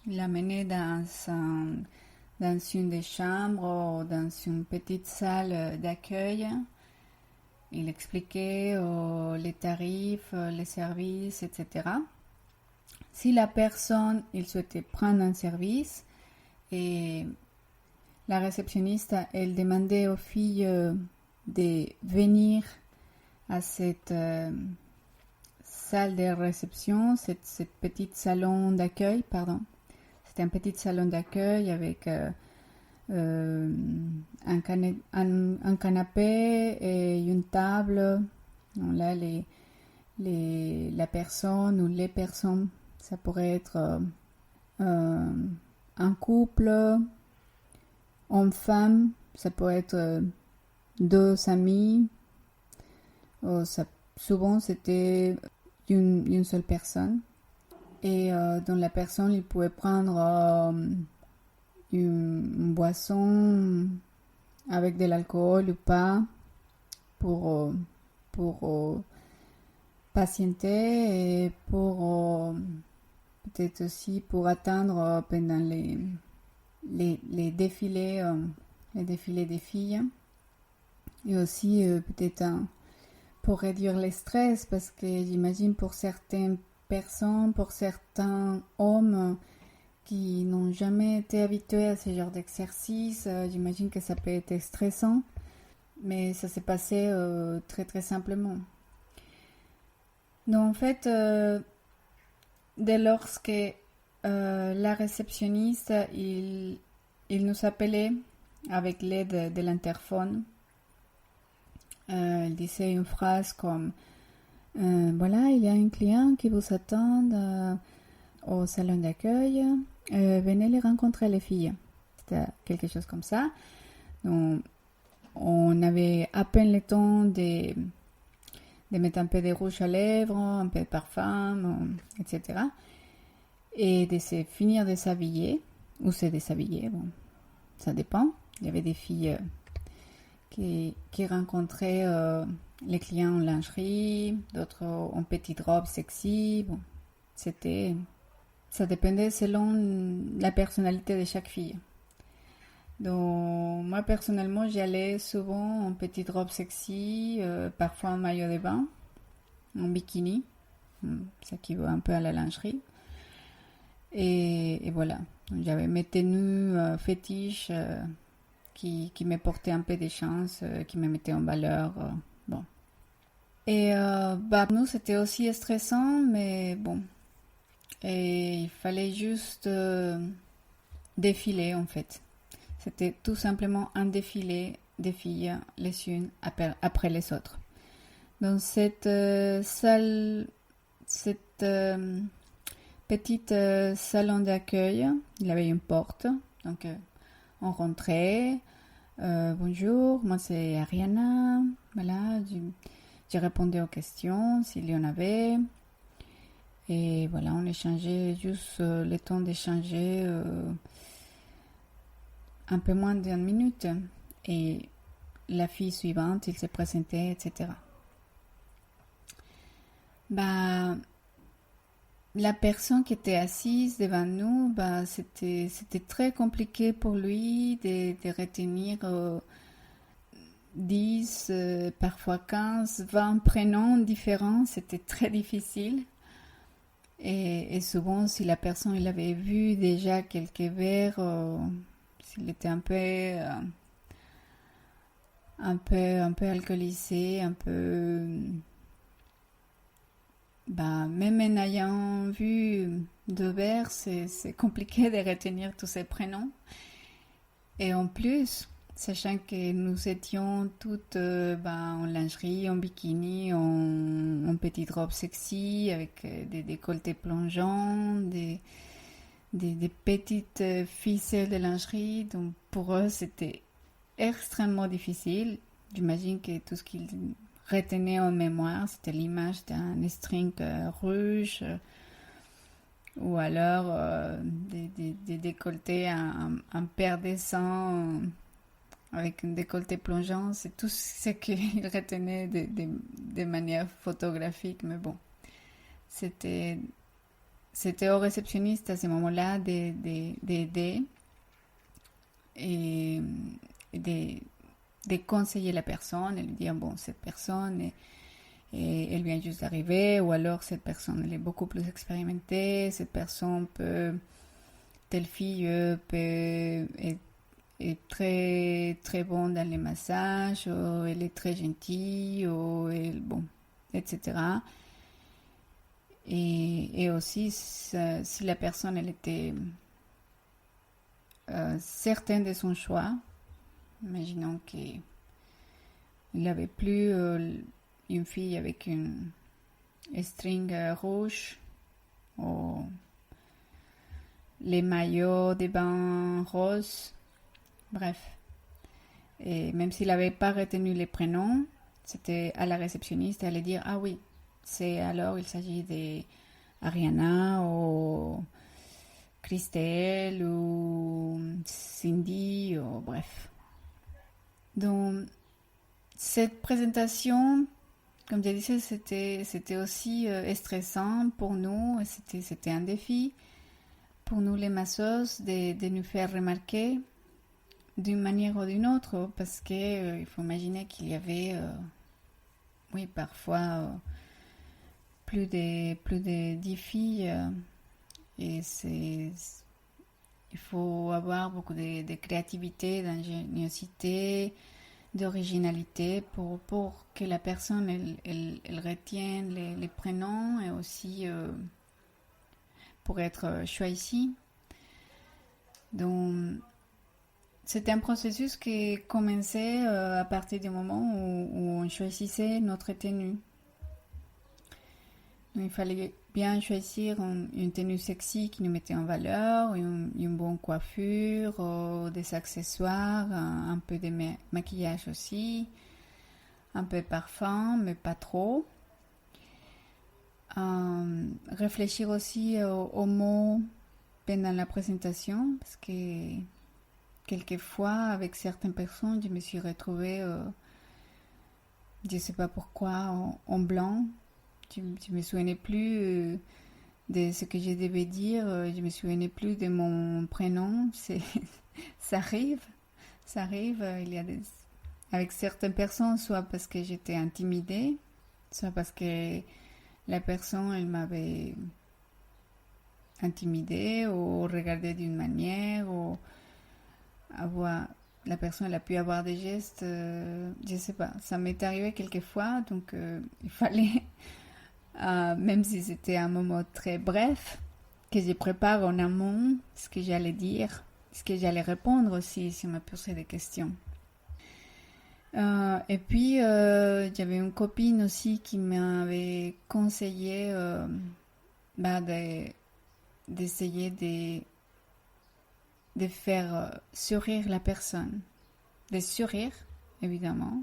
l'amenait dans une des chambres ou dans une petite salle d'accueil. Il expliquait les tarifs, les services, etc. Si la personne il souhaitait prendre un service, et la réceptionniste elle demandait aux filles de venir à cette salle de réception, cette petite salon d'accueil, pardon. C'était un petit salon d'accueil avec un canapé et une table. Donc là, les la personne ou les personnes. Ça pourrait être un couple, homme-femme, ça peut être deux amis. Souvent, c'était une seule personne. Et dans la personne, il pouvait prendre une boisson avec de l'alcool ou pas pour patienter et pour peut-être aussi pour atteindre pendant les défilés des filles. Et aussi peut-être pour réduire le stress, parce que j'imagine pour certaines personnes, pour certains hommes qui n'ont jamais été habitués à ce genre d'exercice, j'imagine que ça peut être stressant, mais ça s'est passé très très simplement. Donc en fait, dès lors que la réceptionniste, il nous appelait avec l'aide de l'interphone, elle disait une phrase comme voilà, il y a un client qui vous attend au salon d'accueil, venez les rencontrer les filles. C'était quelque chose comme ça. Donc, on avait à peine le temps de mettre un peu de rouge à lèvres, un peu de parfum, etc. Et de se finir de s'habiller, ou se déshabiller, bon, ça dépend. Il y avait des filles qui rencontraient les clients en lingerie, d'autres en petite robe sexy. Bon, ça dépendait selon la personnalité de chaque fille. Donc, moi, personnellement, j'y allais souvent en petite robe sexy, parfois en maillot de bain, en bikini, ça qui va un peu à la lingerie. Et voilà, donc, j'avais mes tenues fétiches qui me portaient un peu de chance, qui me mettaient en valeur. Bon. Et pour nous, c'était aussi stressant, mais bon. Et il fallait juste défiler, en fait. C'était tout simplement un défilé des filles, les unes après les autres. Dans cette salle, cette petite salon d'accueil, il y avait une porte. Donc, on rentrait. Bonjour, moi c'est Ariana. Voilà, j'ai répondu aux questions s'il y en avait. Et voilà, on échangeait juste le temps d'échanger un peu moins d'une minute. Et la fille suivante, il se présentait, etc. La personne qui était assise devant nous, c'était très compliqué pour lui de retenir 10, parfois 15, 20 prénoms différents. C'était très difficile. Et souvent, si la personne il avait vu déjà quelques verres, s'il était un peu alcoolisé, un peu... même en ayant vu 2 verres, c'est compliqué de retenir tous ces prénoms. Et en plus, sachant que nous étions toutes en lingerie, en bikini, en petite robe sexy, avec des décolletés plongeants, des petites ficelles de lingerie. Donc pour eux, c'était extrêmement difficile. J'imagine que tout ce qu'ils retenaient en mémoire, c'était l'image d'un string rouge ou alors des décolletés, un paire de seins avec un décolleté plongeant. C'est tout ce qu'ils retenaient de manière photographique. Mais bon, c'était au réceptionniste à ce moment-là d'aider et de conseiller la personne et lui dire bon, cette personne elle vient juste d'arriver, ou alors cette personne elle est beaucoup plus expérimentée, cette personne telle fille est très très bonne dans les massages, ou elle est très gentille, ou bon, etc. Et aussi si la personne elle était certaine de son choix. Imaginons qu'il n'avait plus une fille avec une string rouge ou les maillots de bain roses. Bref. Et même s'il n'avait pas retenu les prénoms, c'était à la réceptionniste d'aller dire ah oui, c'est alors il s'agit d'Ariana ou Christelle ou Cindy ou bref. Donc cette présentation, comme je disais, c'était aussi stressant pour nous, c'était un défi pour nous les masseuses de nous faire remarquer d'une manière ou d'une autre, parce que il faut imaginer qu'il y avait, oui, parfois plus de 10 filles, et il faut avoir beaucoup de créativité, d'ingéniosité, d'originalité pour que la personne elle retienne les prénoms et aussi pour être choisie. Donc c'était un processus qui commençait à partir du moment où on choisissait notre tenue. Donc, il fallait bien choisir une tenue sexy qui nous mettait en valeur, une bonne coiffure, des accessoires, un peu de maquillage aussi, un peu de parfum, mais pas trop. Réfléchir aussi aux mots pendant la présentation, parce que quelquefois, avec certaines personnes, je me suis retrouvée, je ne sais pas pourquoi, en blanc. Je ne me souvenais plus de ce que je devais dire, je ne me souvenais plus de mon prénom. Ça arrive, il y a avec certaines personnes, soit parce que j'étais intimidée, soit parce que la personne, elle m'avait intimidée ou regardée d'une manière, ou la personne elle a pu avoir des gestes, je sais pas, ça m'est arrivé quelquefois, donc il fallait, même si c'était un moment très bref, que je prépare en amont ce que j'allais dire, ce que j'allais répondre aussi si on me posait des questions. Et puis j'avais une copine aussi qui m'avait conseillé d'essayer de faire sourire la personne. De sourire, évidemment.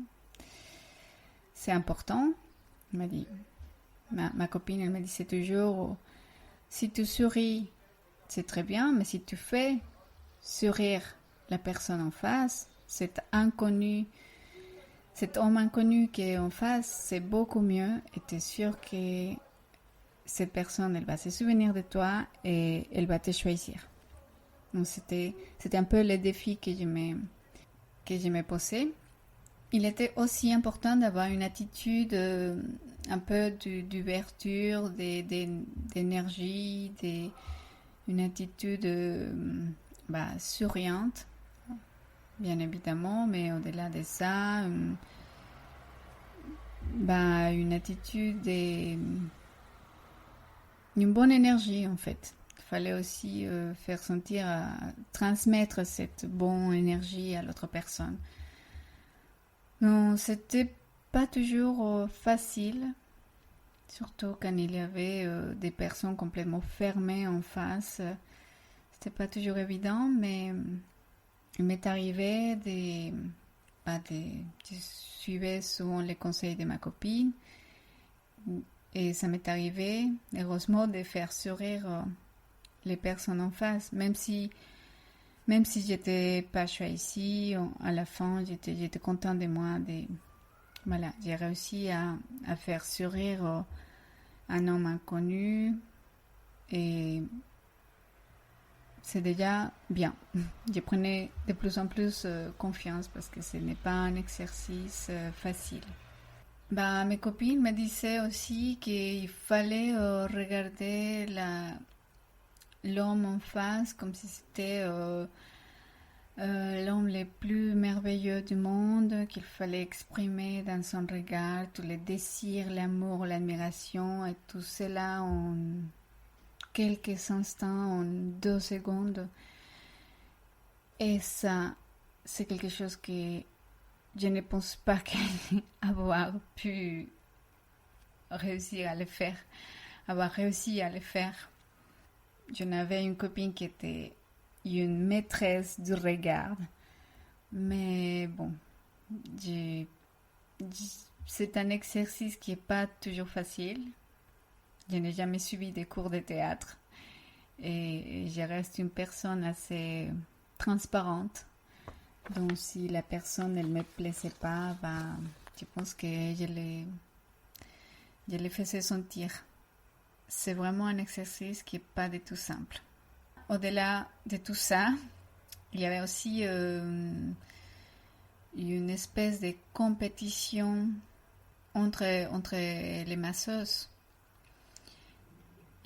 C'est important. Elle m'a dit, ma copine, elle m'a dit, c'est toujours, si tu souris, c'est très bien, mais si tu fais sourire la personne en face, cet homme inconnu qui est en face, c'est beaucoup mieux et tu es sûr que cette personne, elle va se souvenir de toi et elle va te choisir. Donc c'était un peu le défi que je me posais. Il était aussi important d'avoir une attitude un peu d'ouverture, d'énergie, une attitude souriante, bien évidemment, mais au-delà de ça, une attitude une bonne énergie en fait. Il fallait aussi faire sentir, transmettre cette bonne énergie à l'autre personne. Non, c'était pas toujours facile, surtout quand il y avait des personnes complètement fermées en face. C'était pas toujours évident, mais il m'est arrivé je suivais souvent les conseils de ma copine et ça m'est arrivé, heureusement, de faire sourire les personnes en face, même si j'étais pas choisie, à la fin, j'étais contente de moi. Voilà, j'ai réussi à faire sourire un homme inconnu et c'est déjà bien. Je prenais de plus en plus confiance parce que ce n'est pas un exercice facile. Mes copines me disaient aussi qu'il fallait regarder l'homme en face comme si c'était l'homme le plus merveilleux du monde, qu'il fallait exprimer dans son regard tous les désirs, l'amour, l'admiration et tout cela en quelques instants, en 2 secondes. Et ça, c'est quelque chose que je ne pense pas avoir pu réussir à le faire, avoir réussi à le faire. J'en avais une copine qui était une maîtresse du regard, mais bon, j'ai- c'est un exercice qui n'est pas toujours facile. Je n'ai jamais suivi des cours de théâtre et je reste une personne assez transparente. Donc si la personne elle me plaisait pas, bah, je pense que je les faisais sentir. C'est vraiment un exercice qui n'est pas du tout simple. Au-delà de tout ça, il y avait aussi une espèce de compétition entre les masseuses.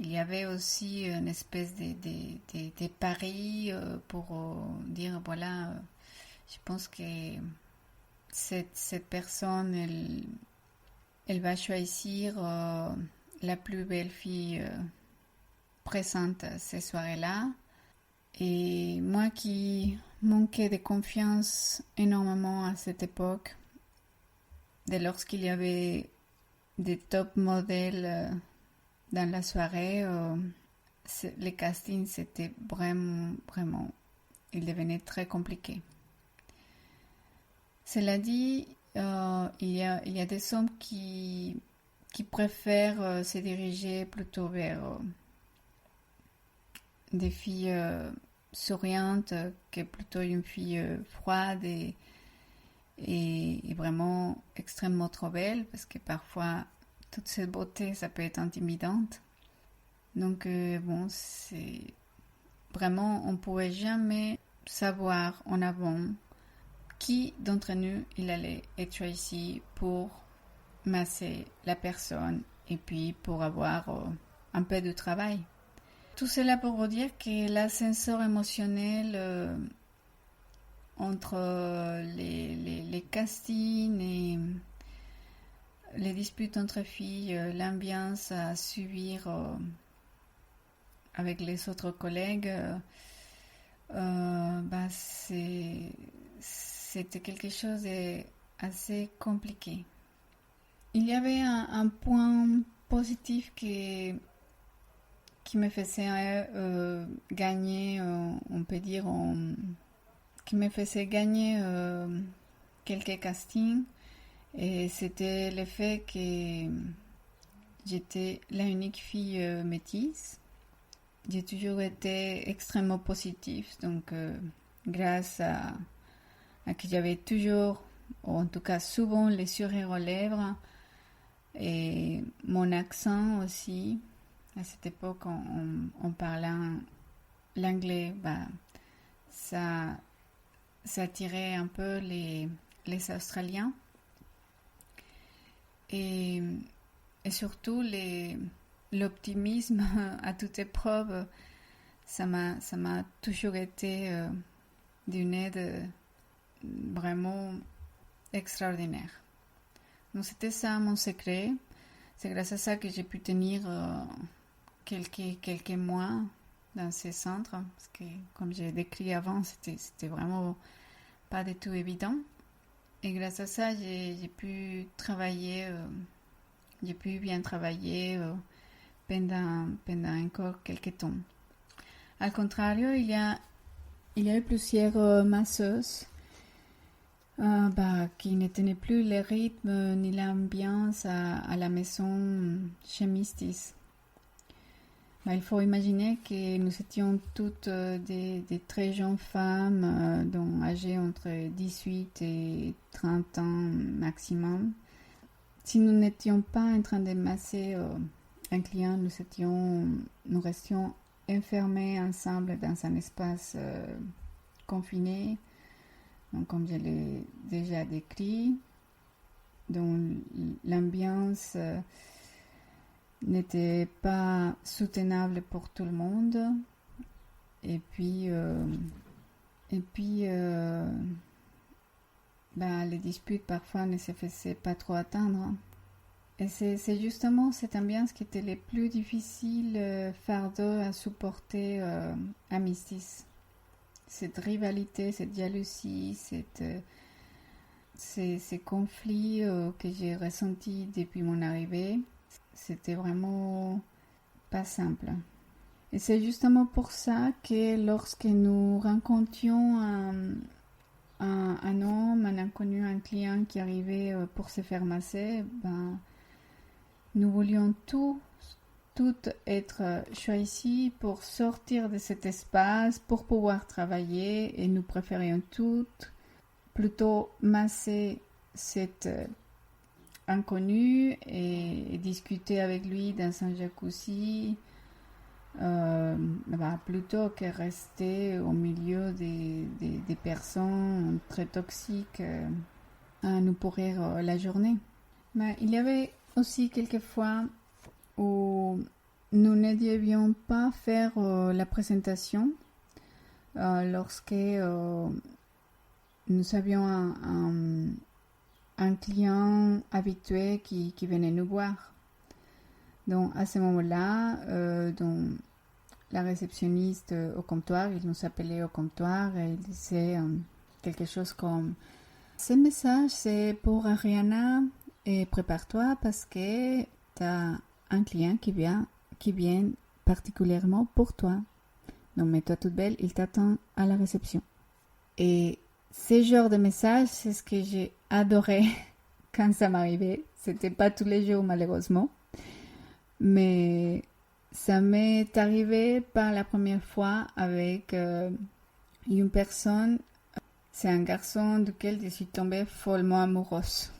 Il y avait aussi une espèce de paris pour dire, voilà, je pense que cette personne, elle va choisir la plus belle fille présente ces soirées-là. Et moi qui manquais de confiance énormément à cette époque, dès lorsqu'il y avait des top modèles dans la soirée, les castings c'était vraiment, il devenait très compliqué. Cela dit, il y a des hommes qui préfèrent se diriger plutôt vers des filles souriantes que plutôt une fille froide et vraiment extrêmement trop belle, parce que parfois toute cette beauté ça peut être intimidante. Donc bon, c'est vraiment, on ne pouvait jamais savoir en avant qui d'entre nous il allait être ici pour masser la personne et puis pour avoir un peu de travail. Tout cela pour vous dire que l'ascenseur émotionnel entre les castings et les disputes entre filles, l'ambiance à subir avec les autres collègues, bah c'était quelque chose d'assez compliqué. Il y avait un point positif qui me faisait gagner, on peut dire, qui me faisait gagner quelques castings. Et c'était le fait que j'étais la unique fille métisse. J'ai toujours été extrêmement positive. Donc, grâce à que j'avais toujours, ou en tout cas souvent, les sourires aux lèvres et mon accent aussi. À cette époque, en parlant l'anglais, bah, ça attirait un peu les Australiens. Et surtout, l'optimisme à toute épreuve, ça m'a toujours été d'une aide vraiment extraordinaire. Donc c'était ça mon secret. C'est grâce à ça que j'ai pu tenir quelques mois dans ces centres, parce que comme j'ai décrit avant, c'était vraiment pas du tout évident. Et grâce à ça, j'ai pu travailler, j'ai pu bien travailler pendant encore quelques temps. Al contrario, il y a eu plusieurs masseuses qui ne tenaient plus le rythme ni l'ambiance à la maison chez Mistis. Il faut imaginer que nous étions toutes des très jeunes femmes, âgées entre 18 et 30 ans maximum. Si nous n'étions pas en train de masser un client, nous restions enfermés ensemble dans un espace confiné, donc, comme je l'ai déjà décrit, dont l'ambiance n'était pas soutenable pour tout le monde. Et puis les disputes parfois ne se faisaient pas trop attendre. Et c'est justement cette ambiance qui était le plus difficile, fardeau à supporter à Mistis. Cette rivalité, cette jalousie, ces conflits que j'ai ressentis depuis mon arrivée, c'était vraiment pas simple. Et c'est justement pour ça que lorsque nous rencontrions un homme, un inconnu, un client qui arrivait pour se faire masser, nous voulions toutes être choisies pour sortir de cet espace, pour pouvoir travailler, et nous préférions toutes plutôt masser cet inconnu et discuter avec lui dans un jacuzzi plutôt que rester au milieu des personnes très toxiques à nous pourrir la journée. Mais il y avait aussi quelques fois où nous ne devions pas faire la présentation lorsque nous avions un client habitué qui venait nous voir. Donc à ce moment-là, la réceptionniste au comptoir, il nous appelait au comptoir et il disait quelque chose comme ce message c'est pour Ariana et prépare-toi parce que tu as un client qui vient particulièrement pour toi. Donc mets-toi toute belle, il t'attend à la réception. Et ce genre de message, c'est ce que j'ai adoré quand ça m'arrivait. C'était pas tous les jours malheureusement. Mais ça m'est arrivé par la première fois avec une personne. C'est un garçon duquel je suis tombée follement amoureuse.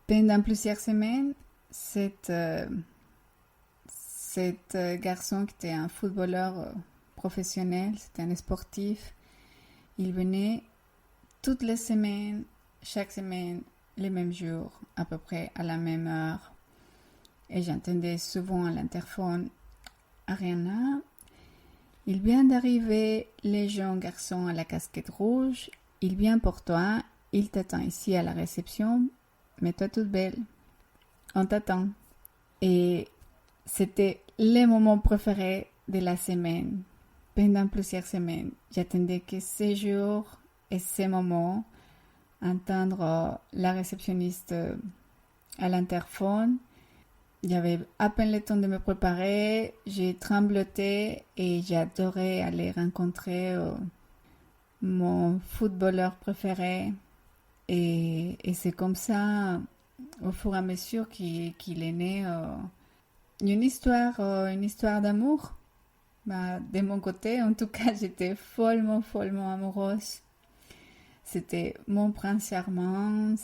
Pendant plusieurs semaines, cet garçon qui était un footballeur professionnel, c'était un sportif, il venait toutes les semaines, chaque semaine, les mêmes jours, à peu près à la même heure. Et j'entendais souvent à l'interphone Ariana, il vient d'arriver le jeune garçon à la casquette rouge, il vient pour toi, il t'attend ici à la réception, mets-toi toute belle, on t'attend. Et c'était le moment préféré de la semaine. Pendant plusieurs semaines, j'attendais que ces jours et ces moments, entendre la réceptionniste à l'interphone. J'avais à peine le temps de me préparer, j'ai trembloté et j'adorais aller rencontrer mon footballeur préféré. Et c'est comme ça, au fur et à mesure qu'il est né, une histoire d'amour. De mon côté, en tout cas, j'étais follement amoureuse. C'était mon prince charmant,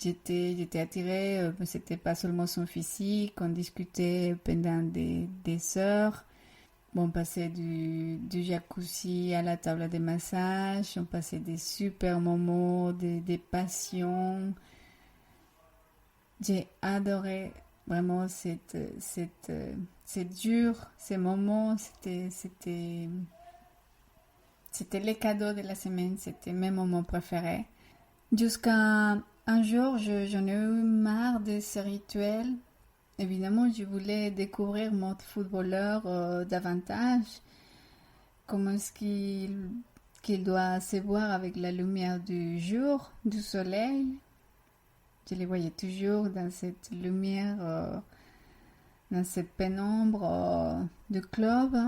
j'étais attirée, c'était pas seulement son physique, on discutait pendant des heures. On passait du jacuzzi à la table de massage, on passait des super moments, des passions. J'ai adoré vraiment c'est dur, ces moments, c'était les cadeaux de la semaine, c'était mes moments préférés. Jusqu'à un jour, j'en ai eu marre de ce rituel. Évidemment, je voulais découvrir mon footballeur davantage. Comment est-ce qu'il doit se voir avec la lumière du jour, du soleil. Je les voyais toujours dans cette lumière, dans cette pénombre du club.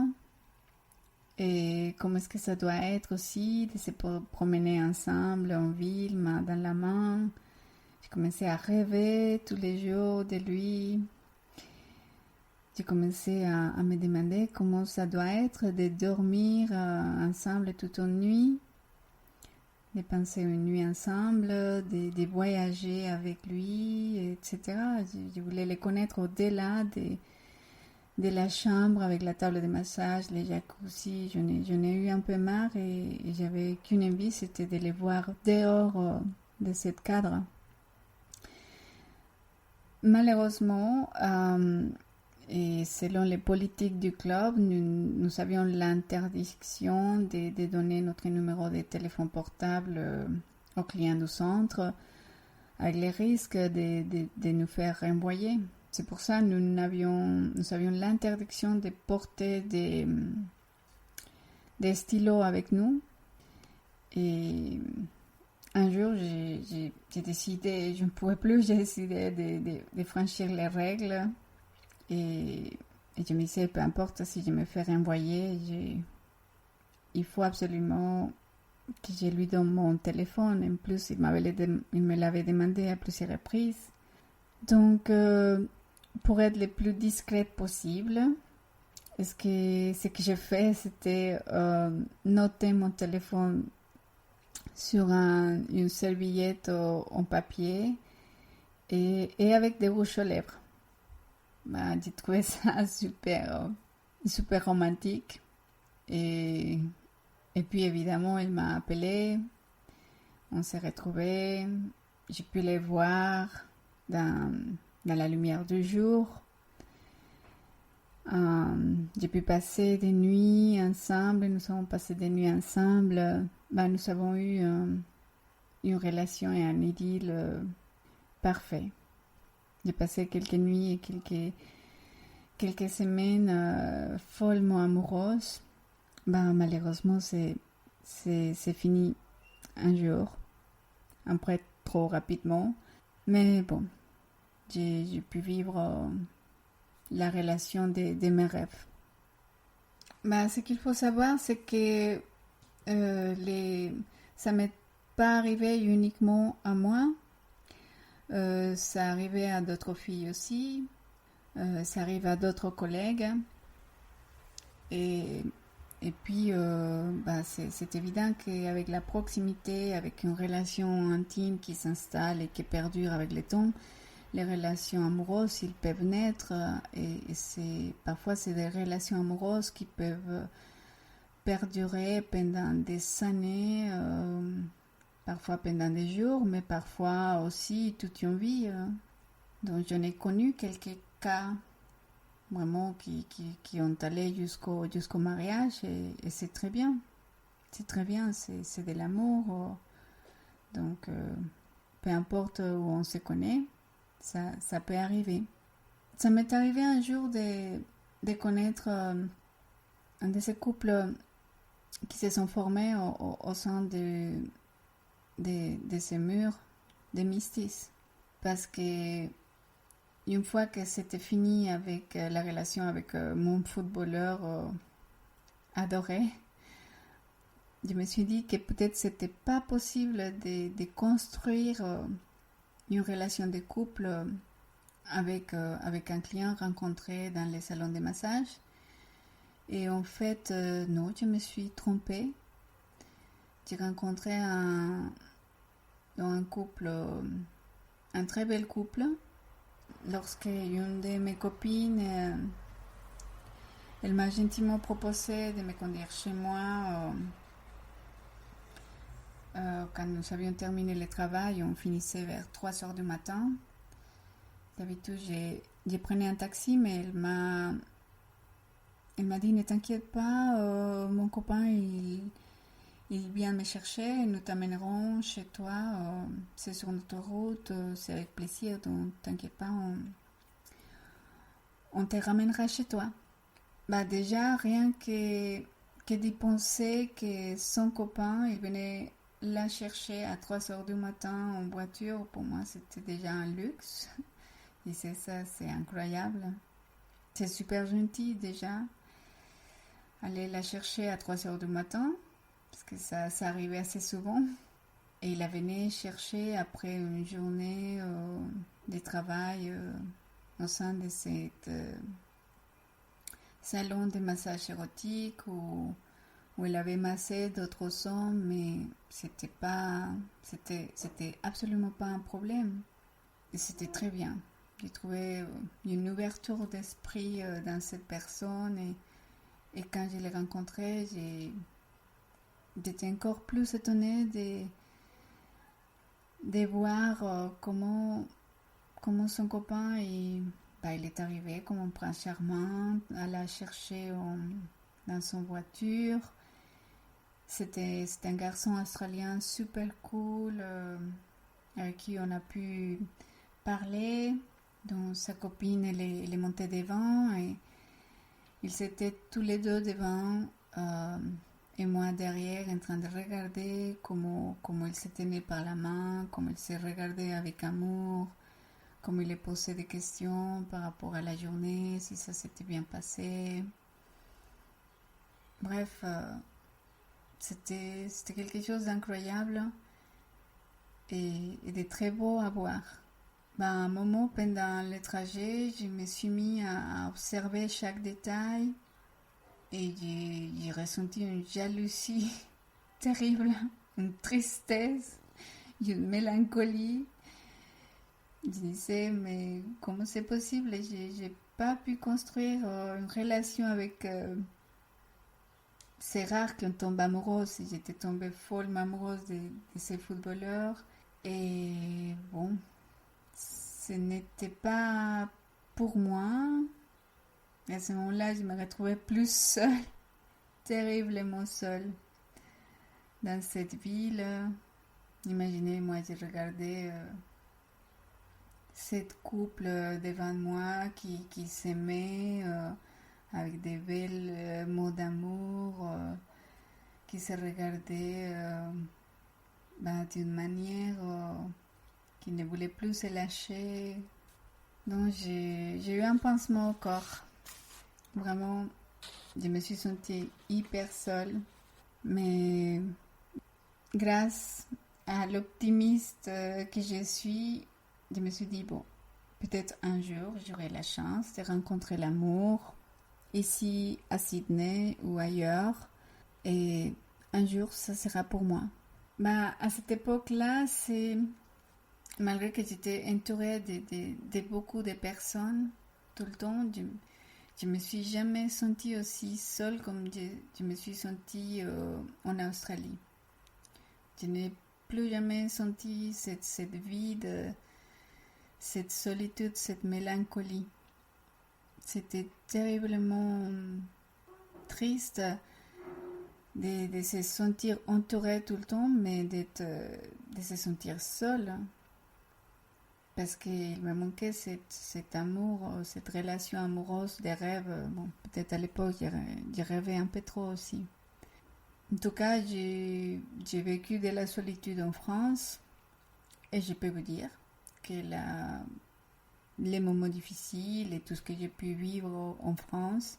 Et comment est-ce que ça doit être aussi de se promener ensemble en ville, main dans la main. J'ai commencé à rêver tous les jours de lui. J'ai commencé à me demander comment ça doit être de dormir ensemble toute une nuit, de passer une nuit ensemble, de voyager avec lui, etc. Je voulais les connaître au-delà de la chambre avec la table de massage, les jacuzzi. J'en ai eu un peu marre et j'avais qu'une envie, c'était de les voir dehors de ce cadre. Malheureusement, et selon les politiques du club, nous avions l'interdiction de donner notre numéro de téléphone portable aux clients du centre, avec les risques de nous faire renvoyer. C'est pour ça que nous avions l'interdiction de porter des stylos avec nous. Et un jour, j'ai décidé, je ne pouvais plus, j'ai décidé de franchir les règles Et je me disais, peu importe si je me fais renvoyer, il faut absolument que je lui donne mon téléphone. En plus, il me l'avait demandé à plusieurs reprises. Donc, pour être le plus discrète possible, ce que j'ai fait, c'était noter mon téléphone sur une serviette en papier et avec des rouges aux lèvres. Bah, j'ai trouvé ça super romantique. Et, et puis évidemment, il m'a appelé, on s'est retrouvés, j'ai pu les voir dans la lumière du jour. J'ai pu passer des nuits ensemble, nous avons passé des nuits ensemble. Bah, nous avons eu une relation et un idylle parfait. J'ai passé quelques nuits et quelques semaines follement amoureuses. Ben, malheureusement, c'est fini un jour, après trop rapidement. Mais bon, j'ai pu vivre la relation de mes rêves. Ben, ce qu'il faut savoir, c'est que ça m'est pas arrivé uniquement à moi. Ça arrivait à d'autres filles aussi. Ça arrive à d'autres collègues. Et puis, bah, c'est évident qu'avec la proximité, avec une relation intime qui s'installe et qui perdure avec le temps, les relations amoureuses, ils peuvent naître. Et parfois, c'est des relations amoureuses qui peuvent perdurer pendant des années, parfois pendant des jours, mais parfois aussi toute une vie. Donc, j'en ai connu quelques cas vraiment qui ont allé jusqu'au mariage et c'est très bien. C'est très bien, c'est de l'amour. Donc, peu importe où on se connaît, ça peut arriver. Ça m'est arrivé un jour de connaître un de ces couples qui se sont formés au sein de ces murs de Mistis. Parce que une fois que c'était fini avec la relation avec mon footballeur adoré, je me suis dit que peut-être c'était pas possible de construire une relation de couple avec un client rencontré dans les salons de massage. Et en fait, non, je me suis trompée. J'ai rencontré un couple, un très bel couple. Lorsque une de mes copines, elle m'a gentiment proposé de me conduire chez moi quand nous avions terminé le travail, on finissait vers 3 heures du matin. D'habitude, j'ai pris un taxi, mais elle m'a dit, ne t'inquiète pas, mon copain, il vient me chercher, nous t'amènerons chez toi, c'est sur notre route, c'est avec plaisir, donc t'inquiète pas, on te ramènera chez toi. Bah déjà, rien que d'y penser que son copain, il venait la chercher à 3 heures du matin en voiture, pour moi c'était déjà un luxe. Et c'est ça, c'est incroyable. C'est super gentil déjà. Aller la chercher à 3 heures du matin, parce que ça arrivait assez souvent. Et il la venait chercher après une journée de travail au sein de cette salon de massage érotique où il avait massé d'autres hommes, mais c'était absolument pas un problème. Et c'était très bien. J'ai trouvé une ouverture d'esprit dans cette personne et quand je l'ai rencontré, j'étais encore plus étonnée de voir comment son copain il est arrivé comme un prince charmant à la chercher dans son voiture. C'était un garçon australien super cool avec qui on a pu parler. Donc sa copine elle est montée devant et ils étaient tous les deux devant et moi derrière en train de regarder comment ils se tenaient par la main, comment ils se regardaient avec amour, comme il est posé des questions par rapport à la journée, si ça s'était bien passé. Bref, c'était quelque chose d'incroyable et de très beau à voir. À un moment, pendant le trajet, je me suis mis à observer chaque détail et j'ai ressenti une jalousie terrible, une tristesse, une mélancolie. Je disais, mais comment c'est possible? J'ai pas pu construire une relation avec... c'est rare qu'on tombe amoureuse. J'étais tombée follement amoureuse de ces footballeurs. Et bon, ce n'était pas pour moi. À ce moment-là, je me retrouvais plus seule, terriblement seule, dans cette ville. Imaginez, moi, j'ai regardé cette couple devant moi qui s'aimait avec des belles mots d'amour, qui se regardaient d'une manière qui ne voulait plus se lâcher. Donc j'ai eu un pansement au corps. Vraiment, je me suis sentie hyper seule. Mais grâce à l'optimiste que je suis, je me suis dit, bon, peut-être un jour j'aurai la chance de rencontrer l'amour ici à Sydney ou ailleurs. Et un jour, ça sera pour moi. À cette époque-là, malgré que j'étais entourée de beaucoup de personnes tout le temps, je me suis jamais sentie aussi seule comme je me suis sentie en Australie. Je n'ai plus jamais senti cette vide, cette solitude, cette mélancolie. C'était terriblement triste de se sentir entouré tout le temps, mais de se sentir seul. Parce qu'il me manquait cet amour, cette relation amoureuse, des rêves. Bon, peut-être à l'époque, j'ai rêvé un peu trop aussi. En tout cas, j'ai vécu de la solitude en France et je peux vous dire que les moments difficiles et tout ce que j'ai pu vivre en France,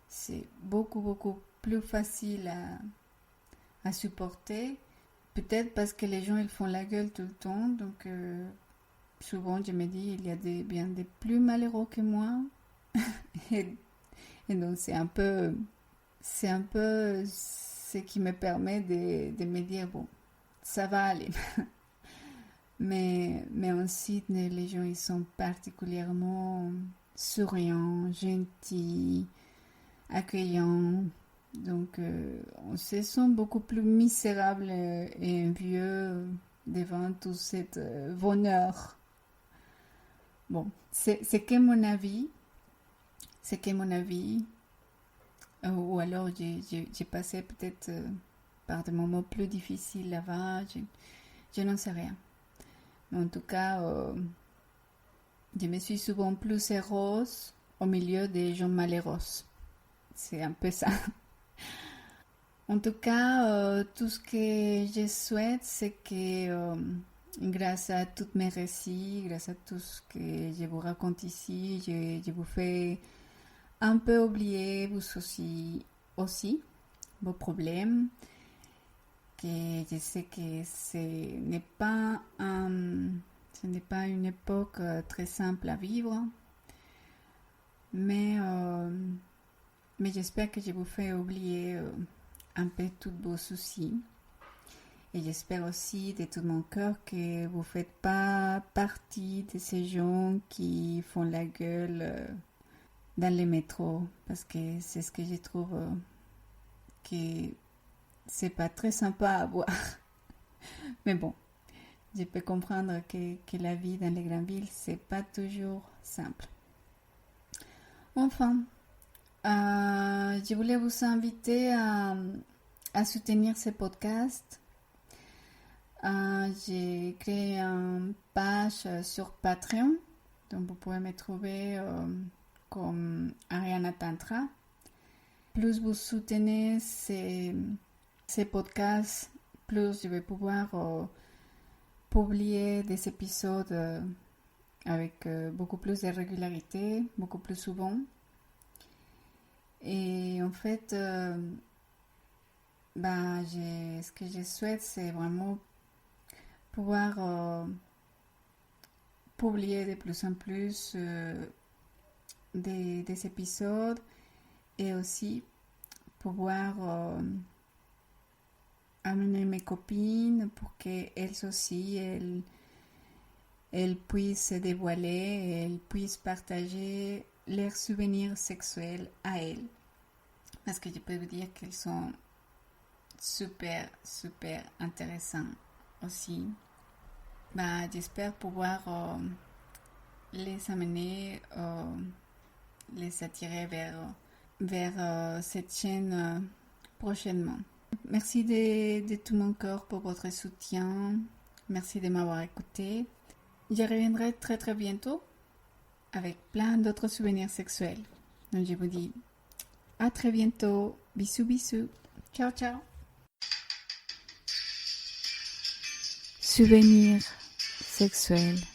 c'est beaucoup, beaucoup plus facile à supporter. Peut-être parce que les gens, ils font la gueule tout le temps. Donc, souvent, je me dis, il y a bien des plus malheureux que moi. et donc, c'est un peu ce qui me permet de me dire, bon, ça va aller. mais en Sydney, les gens, ils sont particulièrement souriants, gentils, accueillants. Donc, on se sent beaucoup plus misérable et envieux devant tout cet bonheur. Bon, c'est que mon avis. C'est que mon avis. Ou alors, j'ai passé peut-être par des moments plus difficiles là-bas. Je n'en sais rien. Mais en tout cas, je me suis souvent plus heureuse au milieu des gens malheureux. C'est un peu ça. En tout cas, tout ce que je souhaite, c'est que grâce à tous mes récits, grâce à tout ce que je vous raconte ici, je vous fais un peu oublier vous aussi vos problèmes, que je sais que ce n'est pas une époque très simple à vivre, mais j'espère que je vous fais oublier un peu tous vos soucis. Et j'espère aussi de tout mon cœur que vous ne faites pas partie de ces gens qui font la gueule dans les métros, parce que c'est ce que je trouve que c'est pas très sympa à voir. Mais bon, je peux comprendre que la vie dans les grandes villes, c'est pas toujours simple. Enfin, je voulais vous inviter à soutenir ce podcast. J'ai créé une page sur Patreon, donc vous pouvez me trouver comme Ariana Tantra. Plus vous soutenez ces podcasts, plus je vais pouvoir publier des épisodes avec beaucoup plus de régularité, beaucoup plus souvent. Et en fait, ce que je souhaite, c'est vraiment pouvoir publier de plus en plus des épisodes et aussi pouvoir amener mes copines pour qu'elles aussi, elles puissent se dévoiler, elles puissent partager leurs souvenirs sexuels à elles. Parce que je peux vous dire qu'ils sont super, super intéressants aussi. J'espère pouvoir les amener, les attirer vers cette chaîne prochainement. Merci de tout mon cœur pour votre soutien. Merci de m'avoir écouté. Je reviendrai très très bientôt avec plein d'autres souvenirs sexuels. Donc je vous dis à très bientôt. Bisous bisous. Ciao ciao. Souvenirs sexuels.